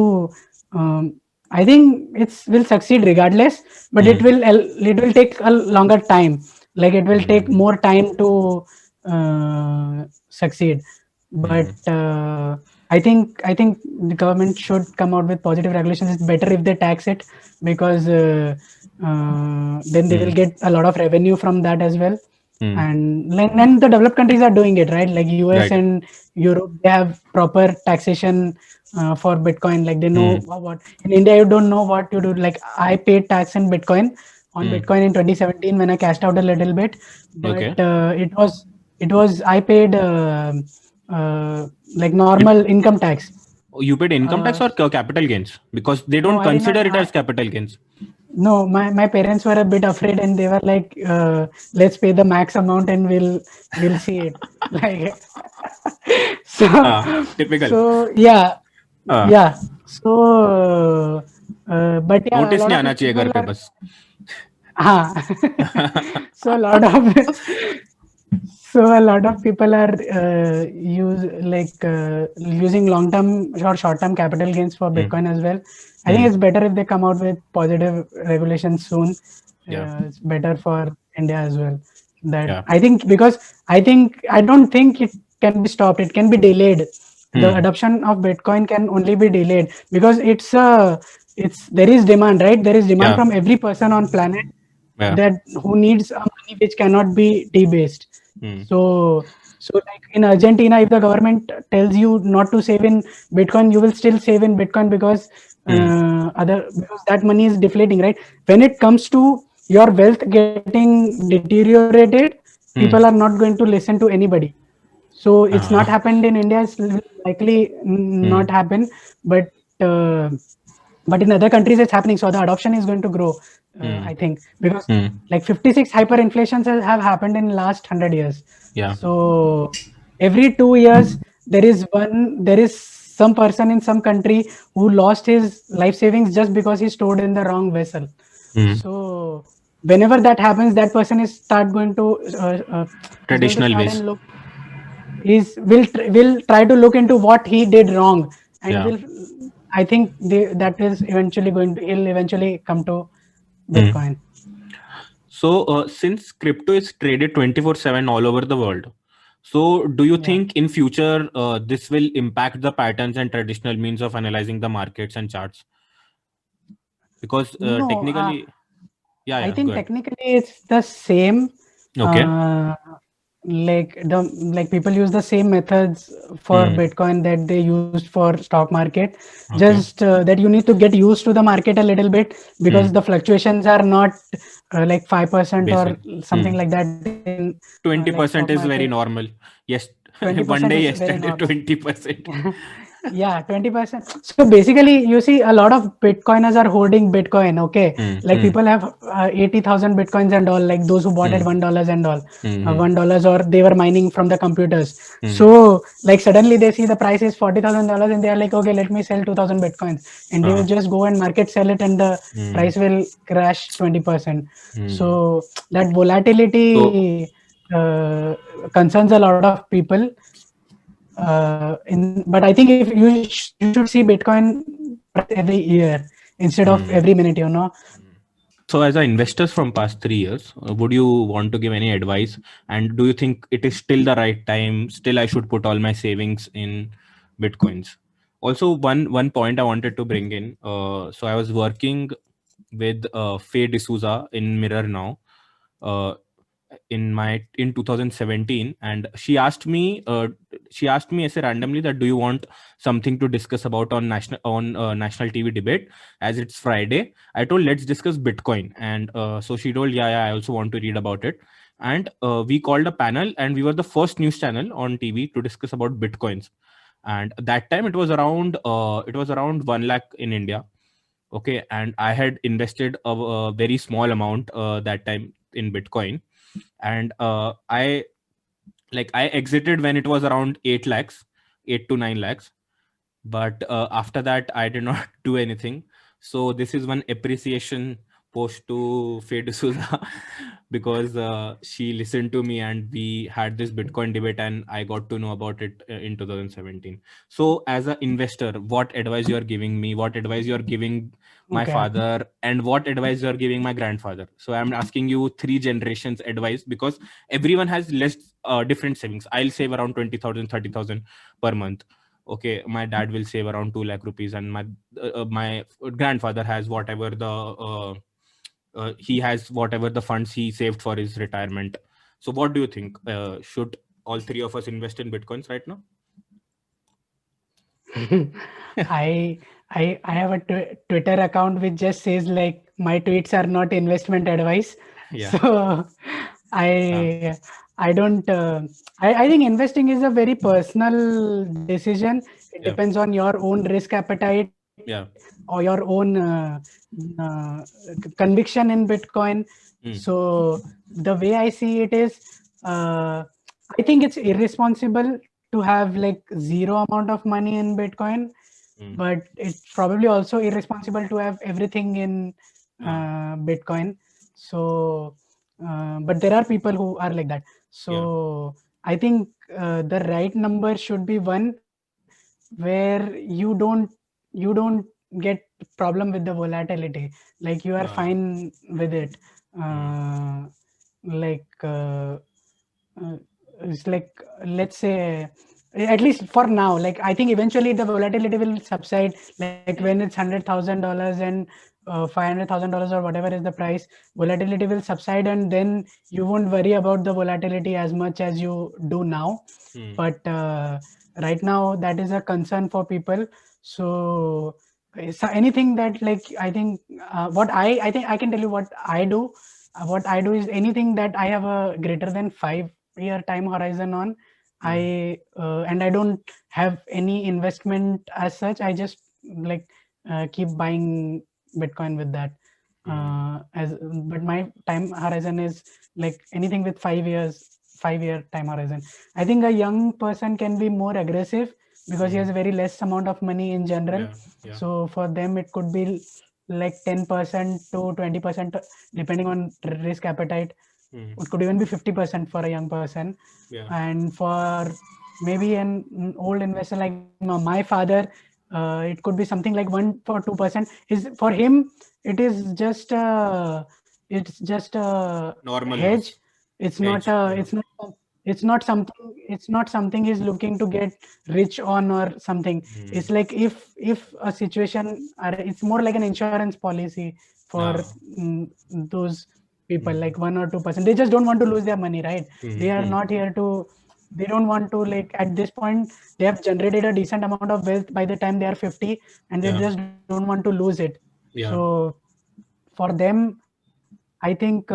I think it's will succeed regardless, but it will take a longer time. Like it will take more time to succeed. But I think the government should come out with positive regulations. It's better if they tax it because then they will get a lot of revenue from that as well. And the developed countries are doing it right, like US Right. and Europe. They have proper taxation for Bitcoin. Like they know what in India you don't know what you do. Like I paid tax in Bitcoin on Bitcoin in 2017 when I cashed out a little bit, but Okay. it was I paid like normal income tax. You paid income tax Uh, or capital gains? Because they no, don't I did not. consider it as capital gains. No, my parents were a bit afraid, and they were like, "Let's pay the max amount, and we'll see it." Like, so Typical. so yeah, हाँ, yeah. So, but yeah, a notice lot नहीं of आना चाहिए घर people पे are. बस. So a lot of people are using long term or short term capital gains for Bitcoin as well. I think it's better if they come out with positive regulations soon. Yeah. It's better for India as well. That Yeah. I think, because I don't think it can be stopped. It can be delayed. The adoption of Bitcoin can only be delayed because it's there is demand, right? There is demand Yeah. from every person on planet Yeah. that who needs a money which cannot be debased. So like in Argentina, if the government tells you not to save in Bitcoin, you will still save in Bitcoin because because that money is deflating, right? When it comes to your wealth getting deteriorated, people are not going to listen to anybody. So it's not happened in India. It's likely not happen, but uh, but in other countries it's happening. So the adoption is going to grow, I think, because like 56 hyperinflations have happened in last 100 years. Yeah. So every 2 years there is some person in some country who lost his life savings just because he stored in the wrong vessel. So whenever that happens, that person is start going to is going to Traditional start ways. and look will try to look into what he did wrong, and Yeah. will I think that is eventually he'll eventually come to Bitcoin. So since crypto is traded 24/7 all over the world, so do you Yeah. think in future this will impact the patterns and traditional means of analyzing the markets and charts? Because No, technically, yeah, I yeah, think good. technically it's the same. Okay. Like people use the same methods for Bitcoin that they used for stock market. Okay. Just that you need to get used to the market a little bit, because the fluctuations are not like 5% or Basic. something like that in like stock 20% is market. very normal. Yes. 20% One day is very yesterday, normal. 20%. Yeah, 20%. So basically, you see a lot of Bitcoiners are holding Bitcoin. Okay, like people have 80,000 Bitcoins and all. Like those who bought at $1 and all, $1 or they were mining from the computers. So like suddenly they see the price is $40,000 and they are like, okay, let me sell 2,000 Bitcoins, and they will just go and market sell it, and the price will crash 20%. So that volatility concerns a lot of people. But I think if you should see Bitcoin every year instead of every minute, you know. So as an investors from past 3 years, would you want to give any advice? And do you think it is still the right time? Still, I should put all my savings in Bitcoins. Also, one point I wanted to bring in. So I was working with Faye D'Souza in Mirror Now. Uh, in 2017, and she asked me as a randomly that, do you want something to discuss about on national TV debate, as it's Friday? I told, let's discuss Bitcoin. And so she told, yeah, I also want to read about it. And we called a panel, and we were the first news channel on TV to discuss about Bitcoins. And that time it was around 1 lakh in India. Okay, and I had invested a very small amount that time in Bitcoin. And I exited when it was around 8 lakhs, 8 to 9 lakhs. But after that I did not do anything. So this is one appreciation post to Faye D'Souza because she listened to me and we had this Bitcoin debate, and I got to know about it in 2017. So as an investor, what advice you are giving me, what advice you are giving my Okay. father, and what advice you are giving my grandfather? So I'm asking you 3 generations advice, because everyone has less different savings. I'll save around 20,000, 30,000 per month. Okay, my dad will save around 2 lakh rupees, and my grandfather has whatever he has whatever the funds he saved for his retirement. So what do you think, should all three of us invest in Bitcoins right now? I have a Twitter account which just says like my tweets are not investment advice. Yeah. So I don't. I think investing is a very personal decision. It Yeah. depends on your own risk appetite Yeah. or your own uh, conviction in Bitcoin. So the way I see it is, I think it's irresponsible to have like zero amount of money in Bitcoin, but it's probably also irresponsible to have everything in Bitcoin. So, but there are people who are like that. So I think the right number should be one where you don't get problem with the volatility. Like you are fine with it. Like it's like, let's say, at least for now, like I think eventually the volatility will subside, like when it's $100,000 and $500,000 or whatever is the price, volatility will subside, and then you won't worry about the volatility as much as you do now. But right now that is a concern for people. So anything that, like, I think what I think I can tell you what I do. What I do is anything that I have a greater than 5-year time horizon on, and I don't have any investment as such. I just like keep buying Bitcoin with that. But my time horizon is like anything with 5-year time horizon. I think a young person can be more aggressive because he has a very less amount of money in general. So for them it could be like 10% to 20%, depending on risk appetite. It could even be 50% for a young person. And for maybe an old investor like my father, it could be something like 1 or 2%. Is for him it is just it's just a Normal hedge. It's not hedge, it's not something he's looking to get rich on or something. It's like if a situation, it's more like an insurance policy for those people, like 1 or 2%. They just don't want to lose their money, right? They are not here to, they don't want to, like, at this point they have generated a decent amount of wealth by the time they are 50, and they just don't want to lose it. So for them, I think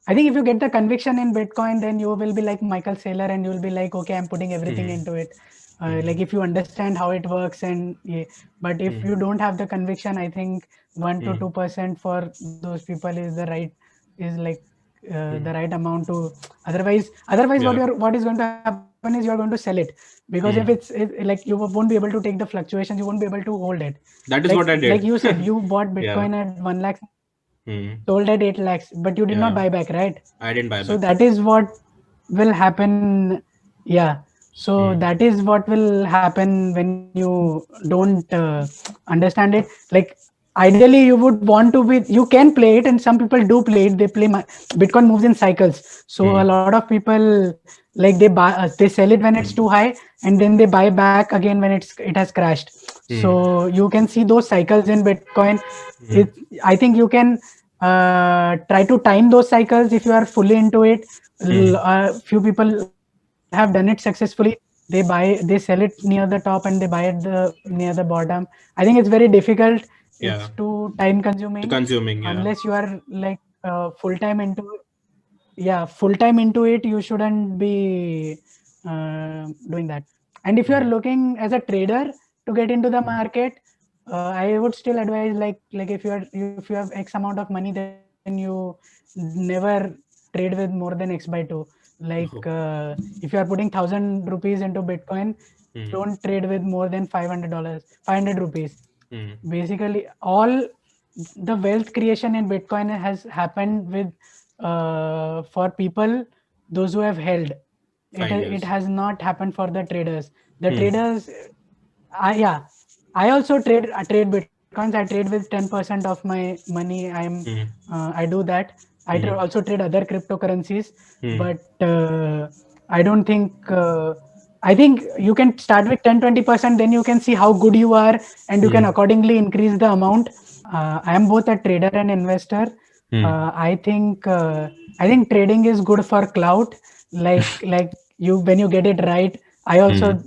I think if you get the conviction in Bitcoin, then you will be like Michael Saylor and you'll be like, okay, I'm putting everything into it. Like if you understand how it works and yeah. But if you don't have the conviction, I think 1 to 2% for those people is the right, is like the right amount to. Otherwise Yeah. what is going to happen is you're going to sell it, because if like you won't be able to take the fluctuations, you won't be able to hold it. That is what I Like did. you said, you bought Yeah. Bitcoin at 1 lakh, Hmm. sold at 8 lakhs, but you did not Yeah. buy back, right? I didn't buy So back. that is what will happen. Yeah. So that is what will happen when you don't understand it. Like ideally, you would want to be. You can play it, and some people do play it. They play. Bitcoin moves in cycles, so a lot of people like they buy, they sell it when it's too high, and then they buy back again when it has crashed. So you can see those cycles in Bitcoin. It. I think you can try to time those cycles if you are fully into it. Few people have done it successfully. They sell it near the top and they buy it near the bottom. I think it's very difficult. It's Yeah. too time To consuming consuming. Yeah. unless you are like full time into it. Yeah, full time into it. You shouldn't be doing that. And if you are looking as a trader to get into the market, I would still advise like if you have X amount of money, then you never trade with more than X by 2. Like if you are putting 1,000 rupees into Bitcoin, don't trade with more than $500, 500 rupees. Basically, all the wealth creation in Bitcoin has happened with for people, those who have held. It 5 years. it has not happened for the traders. The traders, yeah, I also trade Bitcoins. I trade with 10% of my money. I do that. Also trade other cryptocurrencies, but I don't think. I think you can start with 10-20%, then you can see how good you are, and you can accordingly increase the amount. I am both a trader and investor. I think trading is good for clout. Like you, when you get it right. I also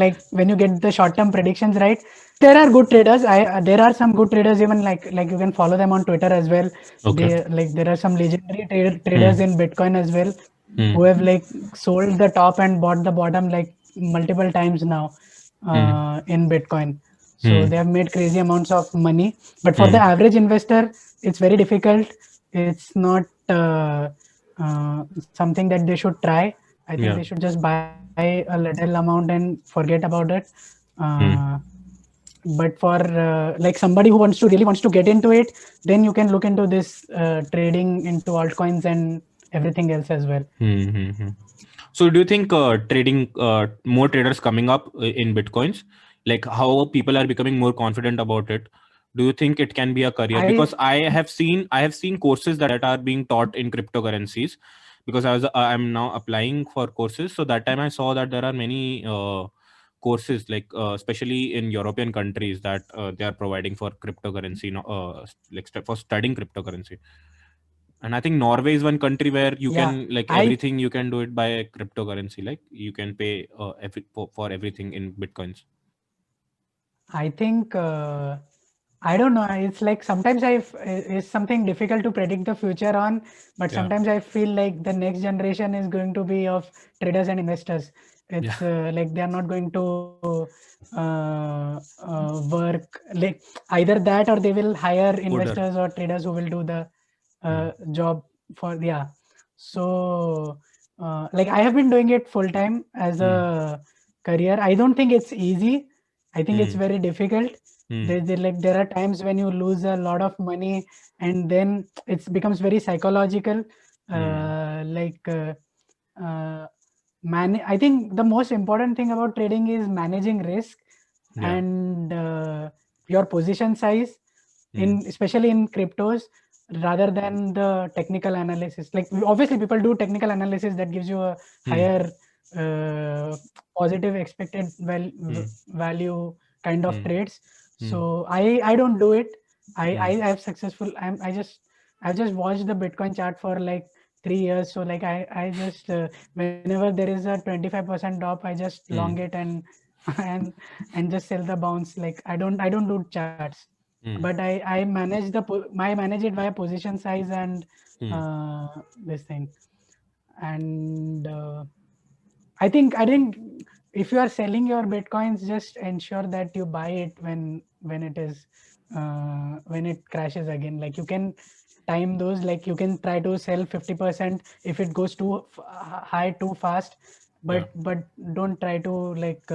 like when you get the short term predictions right. There are good traders. There are some good traders, even like you can follow them on Twitter as well. Okay. There are some legendary traders in Bitcoin as well, who have like sold the top and bought the bottom like multiple times now in Bitcoin. So they have made crazy amounts of money. But for the average investor, it's very difficult. It's not something that they should try. I think they should just buy a little amount and forget about it. But for like somebody who really wants to get into it, then you can look into this trading into altcoins and everything else as well. So do you think trading more traders coming up in Bitcoins, like how people are becoming more confident about it? Do you think it can be a career? I Because I have seen courses that are being taught in cryptocurrencies, because I'm now applying for courses. So that time I saw that there are many courses, like especially in European countries, that they are providing for cryptocurrency, for studying cryptocurrency. And I think Norway is one country where you yeah can, like, I everything you can do it by cryptocurrency. Like you can pay for everything in bitcoins. I think I don't know. It's like sometimes it's something difficult to predict the future on, but Yeah. sometimes I feel like the next generation is going to be of traders and investors. Yeah. It's like they are not going to work like either that, or they will hire Coder. investors or traders who will do the job for, yeah. So like I have been doing it full time as a career. I don't think it's easy. I think it's very difficult. There are times when you lose a lot of money, and then it becomes very psychological. Like uh, I think the most important thing about trading is managing risk Yeah. and your position size, in especially in cryptos, rather than the technical analysis. Like obviously people do technical analysis that gives you a higher uh, positive expected value kind of trades. So I don't do it. I have successful. I've just watched the Bitcoin chart for like 3 years. So like I just whenever there is a 25% drop, I just long it and and just sell the bounce. Like I don't do charts. but I manage I manage it via position size and this thing. And I think if you are selling your bitcoins, just ensure that you buy it when it is when it crashes again. Like you can time those, like you can try to sell 50% if it goes too high too fast, but don't try to like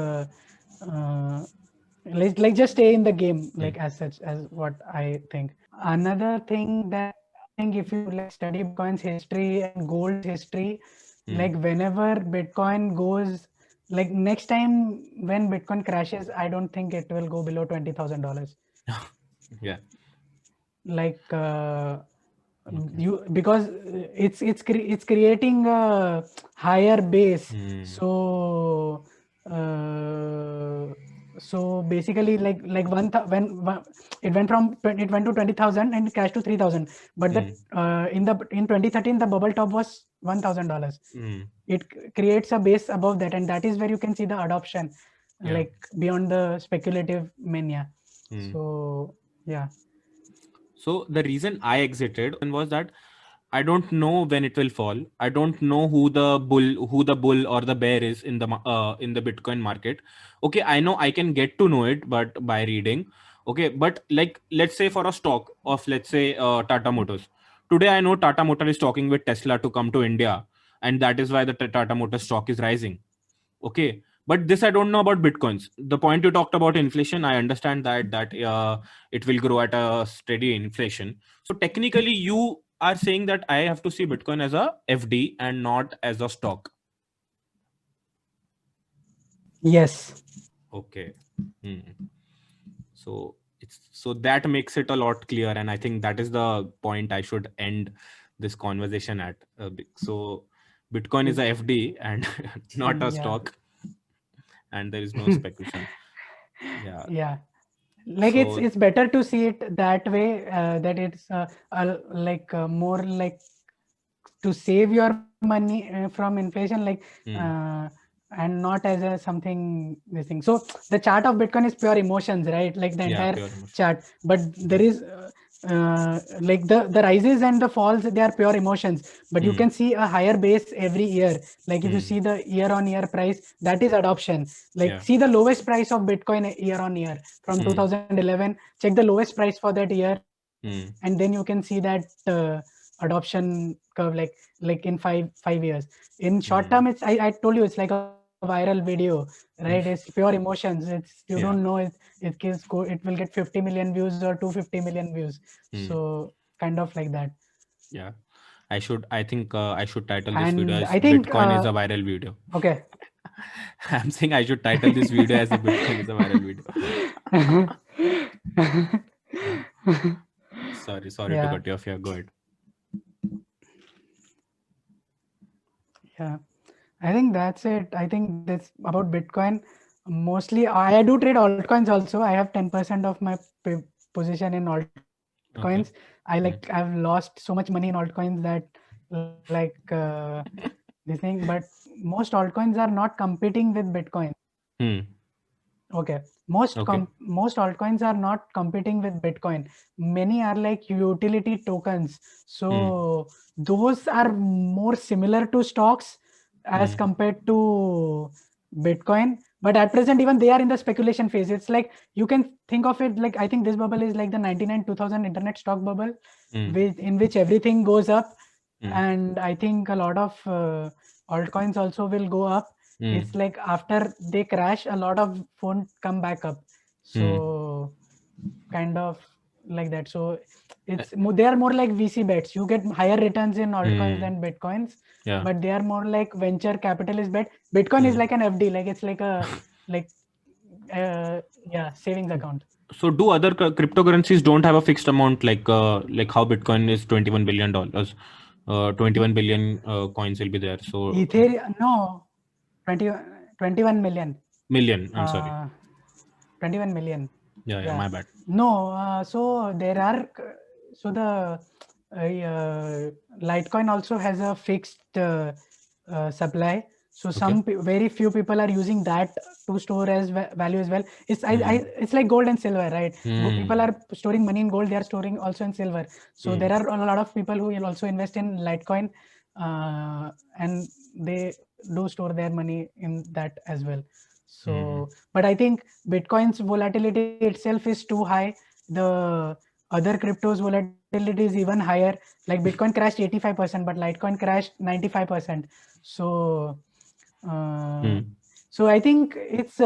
just stay in the game, like as such, as what I think. Another thing that I think, if you like study Bitcoin's history and gold's history, like whenever Bitcoin goes, like next time when Bitcoin crashes, I don't think it will go below $20,000. Yeah. Like you, because it's creating a higher base. So so basically, like when it went to 20,000 and it crashed to 3,000, but in 2013 the bubble top was $1,000. It creates a base above that, and that is where you can see the adoption, like beyond the speculative mania. So yeah. So the reason I exited was that I don't know when it will fall. I don't know who the bull or the bear is in the Bitcoin market. Okay, I know I can get to know it, but by reading. Okay, but like let's say for a stock of, let's say, Tata Motors. Today I know Tata Motor is talking with Tesla to come to India, and that is why the Tata Motors stock is rising. Okay, but this I don't know about bitcoins. The point you talked about inflation, I understand that it will grow at a steady inflation. So technically you are saying that I have to see Bitcoin as a FD and not as a stock. Yes. Okay. So that makes it a lot clear, and I think that is the point I should end this conversation at. So Bitcoin is a FD and not a stock, and there is no speculation. Yeah, like So it's better to see it that way, that it's more like to save your money from inflation, like and not as a something this thing. So the chart of Bitcoin is pure emotions, right? Like the entire pure emotion. chart, but there is like the rises and the falls, they are pure emotions, but you can see a higher base every year. Like if you see the year on year price, that is adoption. Like see the lowest price of Bitcoin year on year from 2011, check the lowest price for that year, and then you can see that adoption curve, like in five years. In short term, it's I told you, it's like a viral video, right? It's pure emotions. It's, you don't know, it will get 50 million views or 250 million views. So kind of like that. Yeah, I think I should title this And video as I think Bitcoin is a viral video. Okay. I'm saying I should title this video as a Bitcoin is a viral video. Sorry to cut you off here. Go ahead. Yeah, I think that's it. I think that's about Bitcoin. Mostly, I do trade altcoins also. I have 10% of my position in altcoins. I've lost so much money in altcoins that this thing. But most altcoins are not competing with Bitcoin. Okay, most altcoins are not competing with Bitcoin. Many are like utility tokens. So those are more similar to stocks as compared to Bitcoin. But at present, even they are in the speculation phase. It's like, you can think of it like, I think this bubble is like the 99-2000 internet stock bubble, in which everything goes up. And I think a lot of altcoins also will go up. It's like after they crash, a lot of won't come back up. So kind of like that. So it's they are more like VC bets. You get higher returns in altcoins than Bitcoins, but they are more like venture capitalist bet. Bitcoin is like an FD, like it's like a savings account. So do other cryptocurrencies don't have a fixed amount, like how Bitcoin is $21 billion? 21 billion coins will be there. So Ethereum, no, 21 million. I'm sorry. 21 million. Yeah, my bad. No, so there are, so the Litecoin also has a fixed supply. So very few people are using that to store as value as well. It's like gold and silver, right? People are storing money in gold, they are storing also in silver. So there are a lot of people who will also invest in Litecoin, and they do store their money in that as well. So but I think Bitcoin's volatility itself is too high. The other cryptos volatility is even higher. Like Bitcoin crashed 85%, but Litecoin crashed 95%. So so I think it's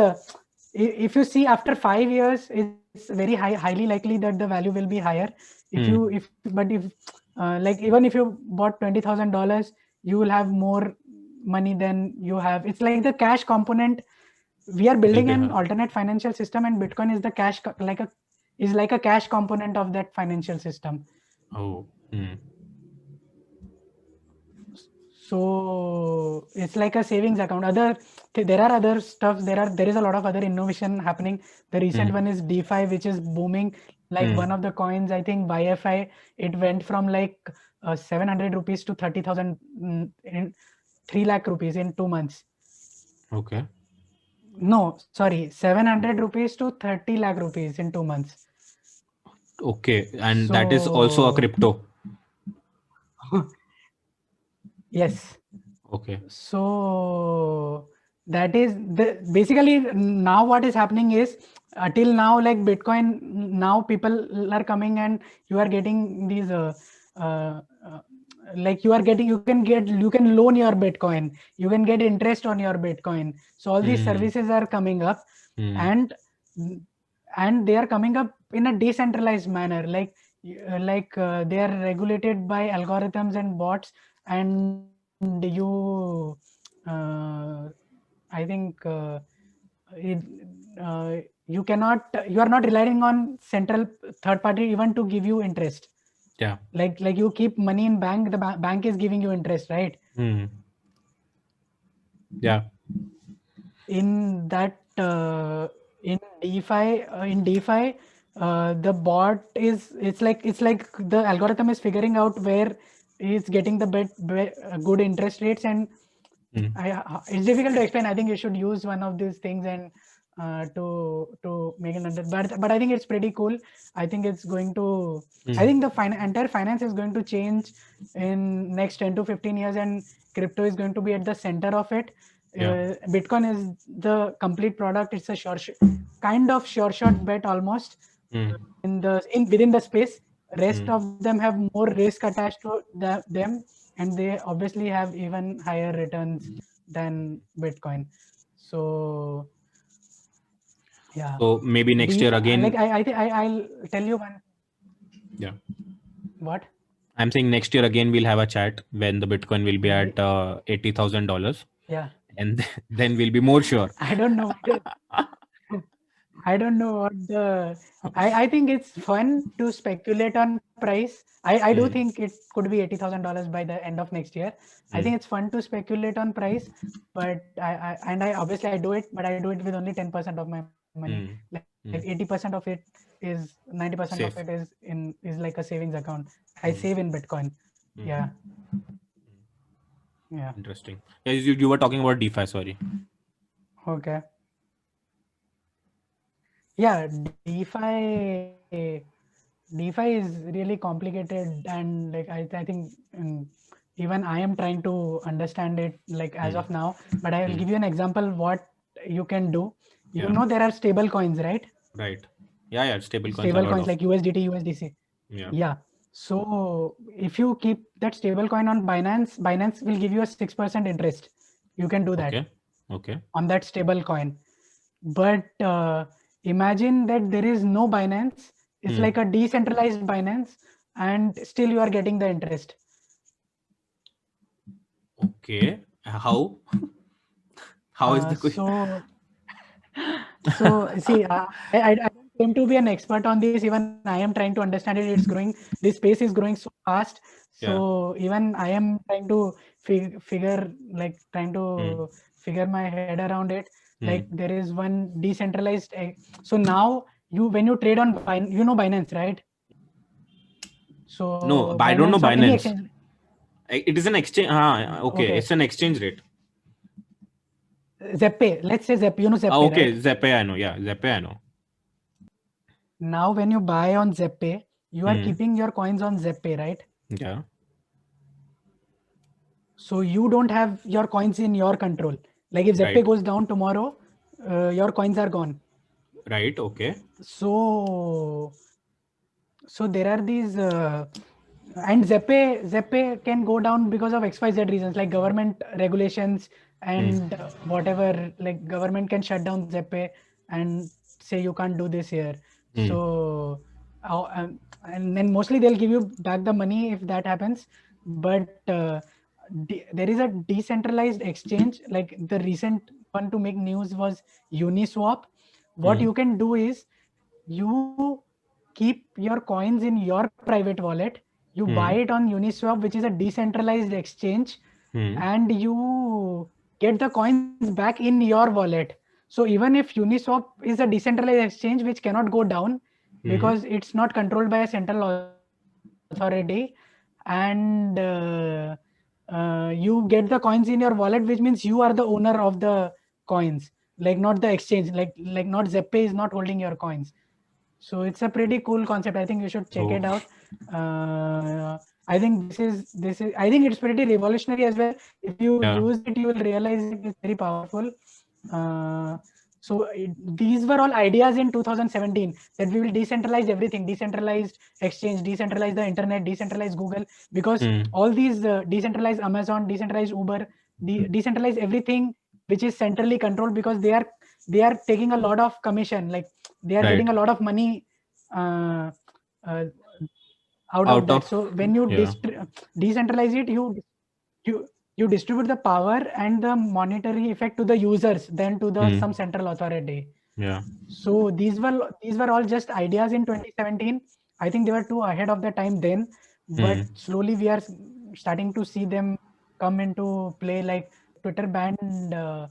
if you see after 5 years, it's very highly likely that the value will be higher. If like even if you bought $20,000, you will have more money than you have. It's like the cash component. We are building an alternate financial system, and Bitcoin is the cash like a cash component of that financial system. So it's like a savings account. There are other stuff. There is a lot of other innovation happening. The recent one is DeFi, which is booming. Like one of the coins, I think YFI, it went from like 700 rupees to 30,000 in 3 lakh rupees in 2 months. Okay. No, sorry, 700 rupees to 30 lakh rupees in 2 months. Okay, and that is also a crypto. Yes. Okay. So that is basically now what is happening is till now, like Bitcoin, now people are coming and you are getting these like you can loan your Bitcoin, you can get interest on your Bitcoin. So all these services are coming up, and they are coming up in a decentralized manner. Like they are regulated by algorithms and bots, and you I think you are not relying on central third party even to give you interest. Yeah. Like you keep money in bank, the bank is giving you interest, right? Yeah. In that in DeFi, the bot it's like the algorithm is figuring out where it's getting the good interest rates, and it's difficult to explain. I think you should use one of these things and to make it understand. But I think it's pretty cool. I think it's going to. I think the entire finance is going to change in next 10 to 15 years, and crypto is going to be at the center of it. Bitcoin is the complete product. It's a sure shot bet almost within the space. Rest of them have more risk attached to them, and they obviously have even higher returns than Bitcoin. So yeah. So maybe next year again. Like I'll tell you one. Yeah. What? I'm saying next year again we'll have a chat when the Bitcoin will be at $80,000. Yeah. And then we'll be more sure. I don't know. I don't know what the. I think it's fun to speculate on price. I do think it could be $80,000 by the end of next year. I think it's fun to speculate on price, but I obviously I do it, but I do it with only 10% of my money. Like 80% of it is 90% of it is like a savings account. I save in Bitcoin. Yeah. Yeah. Interesting. Yeah, you were talking about DeFi. Sorry. Okay. Yeah, DeFi is really complicated, and like I think even I am trying to understand it like as of now. But I will give you an example what you can do. You know there are stable coins, right? Right. Yeah. Stable coins like USDT, USDC. Yeah. So if you keep that stable coin on Binance will give you a 6% interest. You can do that. Okay. On that stable coin. But imagine that there is no Binance. It's like a decentralized Binance, and still you are getting the interest. Okay. How? How is the question? So see, I don't claim to be an expert on this. Even I am trying to understand it. It's growing. This space is growing so fast. So even I am trying to figure my head around it. Like there is one decentralized. So now when you trade on Binance, you know Binance, right? So no, I don't know Binance. It is an exchange. Okay. It's an exchange rate. Zeppe. Let's say Zeppe. You know Zeppe, Okay, right? Zeppe I know. Yeah, Zeppe I know. Now, when you buy on Zeppe, you are Hmm. keeping your coins on Zeppe, right? Yeah. So you don't have your coins in your control. Like if Zeppe Right. goes down tomorrow, your coins are gone. Right. Okay. So there are these and Zeppe can go down because of XYZ reasons, like government regulations and whatever. Like government can shut down Zeppe and say you can't do this here. So and then mostly they'll give you back the money if that happens. But there is a decentralized exchange. Like the recent one to make news was Uniswap. What you can do is you keep your coins in your private wallet, you buy it on Uniswap, which is a decentralized exchange, and you get the coins back in your wallet. So even if Uniswap is a decentralized exchange which cannot go down because it's not controlled by a central authority, and you get the coins in your wallet, which means you are the owner of the coins, like not the exchange, like not Zeppe is not holding your coins. So it's a pretty cool concept. I think you should check it out. I think this is I think it's pretty revolutionary as well. If you use it, you will realize it's very powerful. These were all ideas in 2017 that we will decentralize everything, decentralized exchange, decentralize the internet, decentralize Google, because all these decentralized Amazon, decentralized Uber, decentralize everything which is centrally controlled, because they are taking a lot of commission, like they are getting a lot of money uh, uh, out of that. So when you decentralize it, you you distribute the power and the monetary effect to the users than to the some central authority. Yeah. So these were all just ideas in 2017. I think they were too ahead of the time then, but slowly we are starting to see them come into play. Like Twitter banned uh,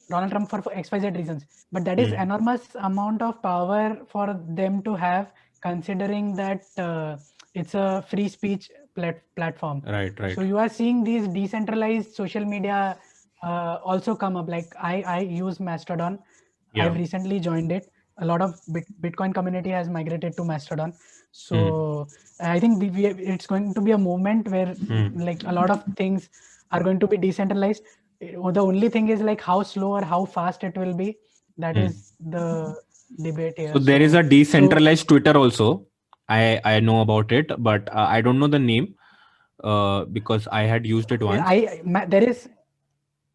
Donald Trump for XYZ reasons, but that is enormous amount of power for them to have, considering that it's a free speech platform. Right. So you are seeing these decentralized social media also come up. Like I use Mastodon. I've recently joined it. A lot of Bitcoin community has migrated to Mastodon. So I think it's going to be a movement where like a lot of things are going to be decentralized. The only thing is like how slow or how fast it will be. That is the debate here. So there is a decentralized Twitter also. I know about it, but I don't know the name because I had used it once. There is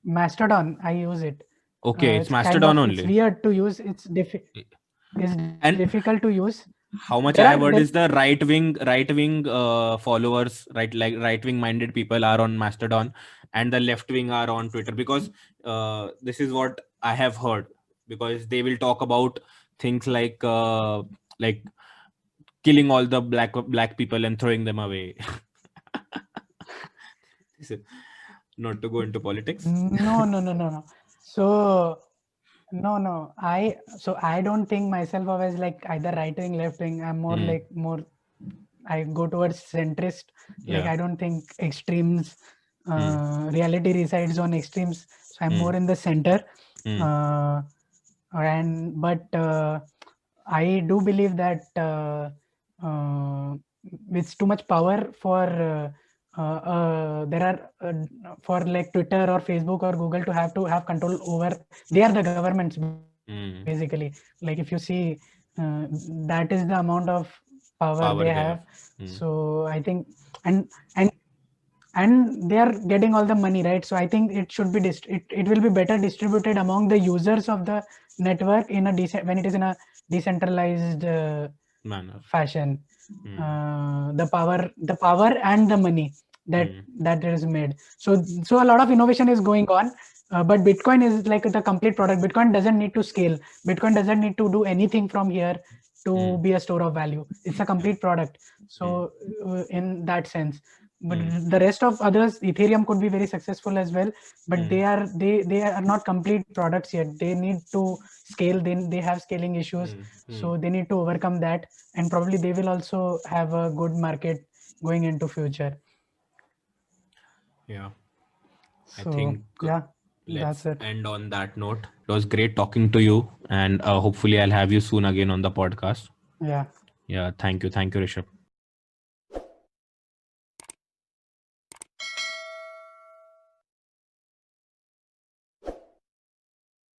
Mastodon. I use it. Okay, it's It's kind Mastodon of it's only. weird to use. It's And difficult to use. how much There I are have heard there, is the right wing followers, right wing minded people are on Mastodon, and the left wing are on Twitter, because this is what I have heard, because they will talk about things like killing all the black people and throwing them away. Not to go into politics. no. So I don't think myself of as like either right wing, left wing. I'm more like I go towards centrist. Like I don't think extremes reality resides on extremes. So I'm more in the center. But I do believe that with too much power for there are for like Twitter or Facebook or Google to have control over. They are the governments basically. Like if you see, that is the amount of power they have. So I think and they are getting all the money, right? So I think it should be it will be better distributed among the users of the network in a when it is in a decentralized fashion. The power and the money that is made. So a lot of innovation is going on. But Bitcoin is like the complete product. Bitcoin doesn't need to scale. Bitcoin doesn't need to do anything from here to be a store of value. It's a complete product. So in that sense, but the rest of others, Ethereum could be very successful as well, but they are not complete products yet. They need to scale. They have scaling issues, so they need to overcome that, and probably they will also have a good market going into future. Yeah. So, yeah. let's That's it. end on that note. It was great talking to you, and hopefully I'll have you soon again on the podcast. Yeah. Yeah, thank you, Rishabh.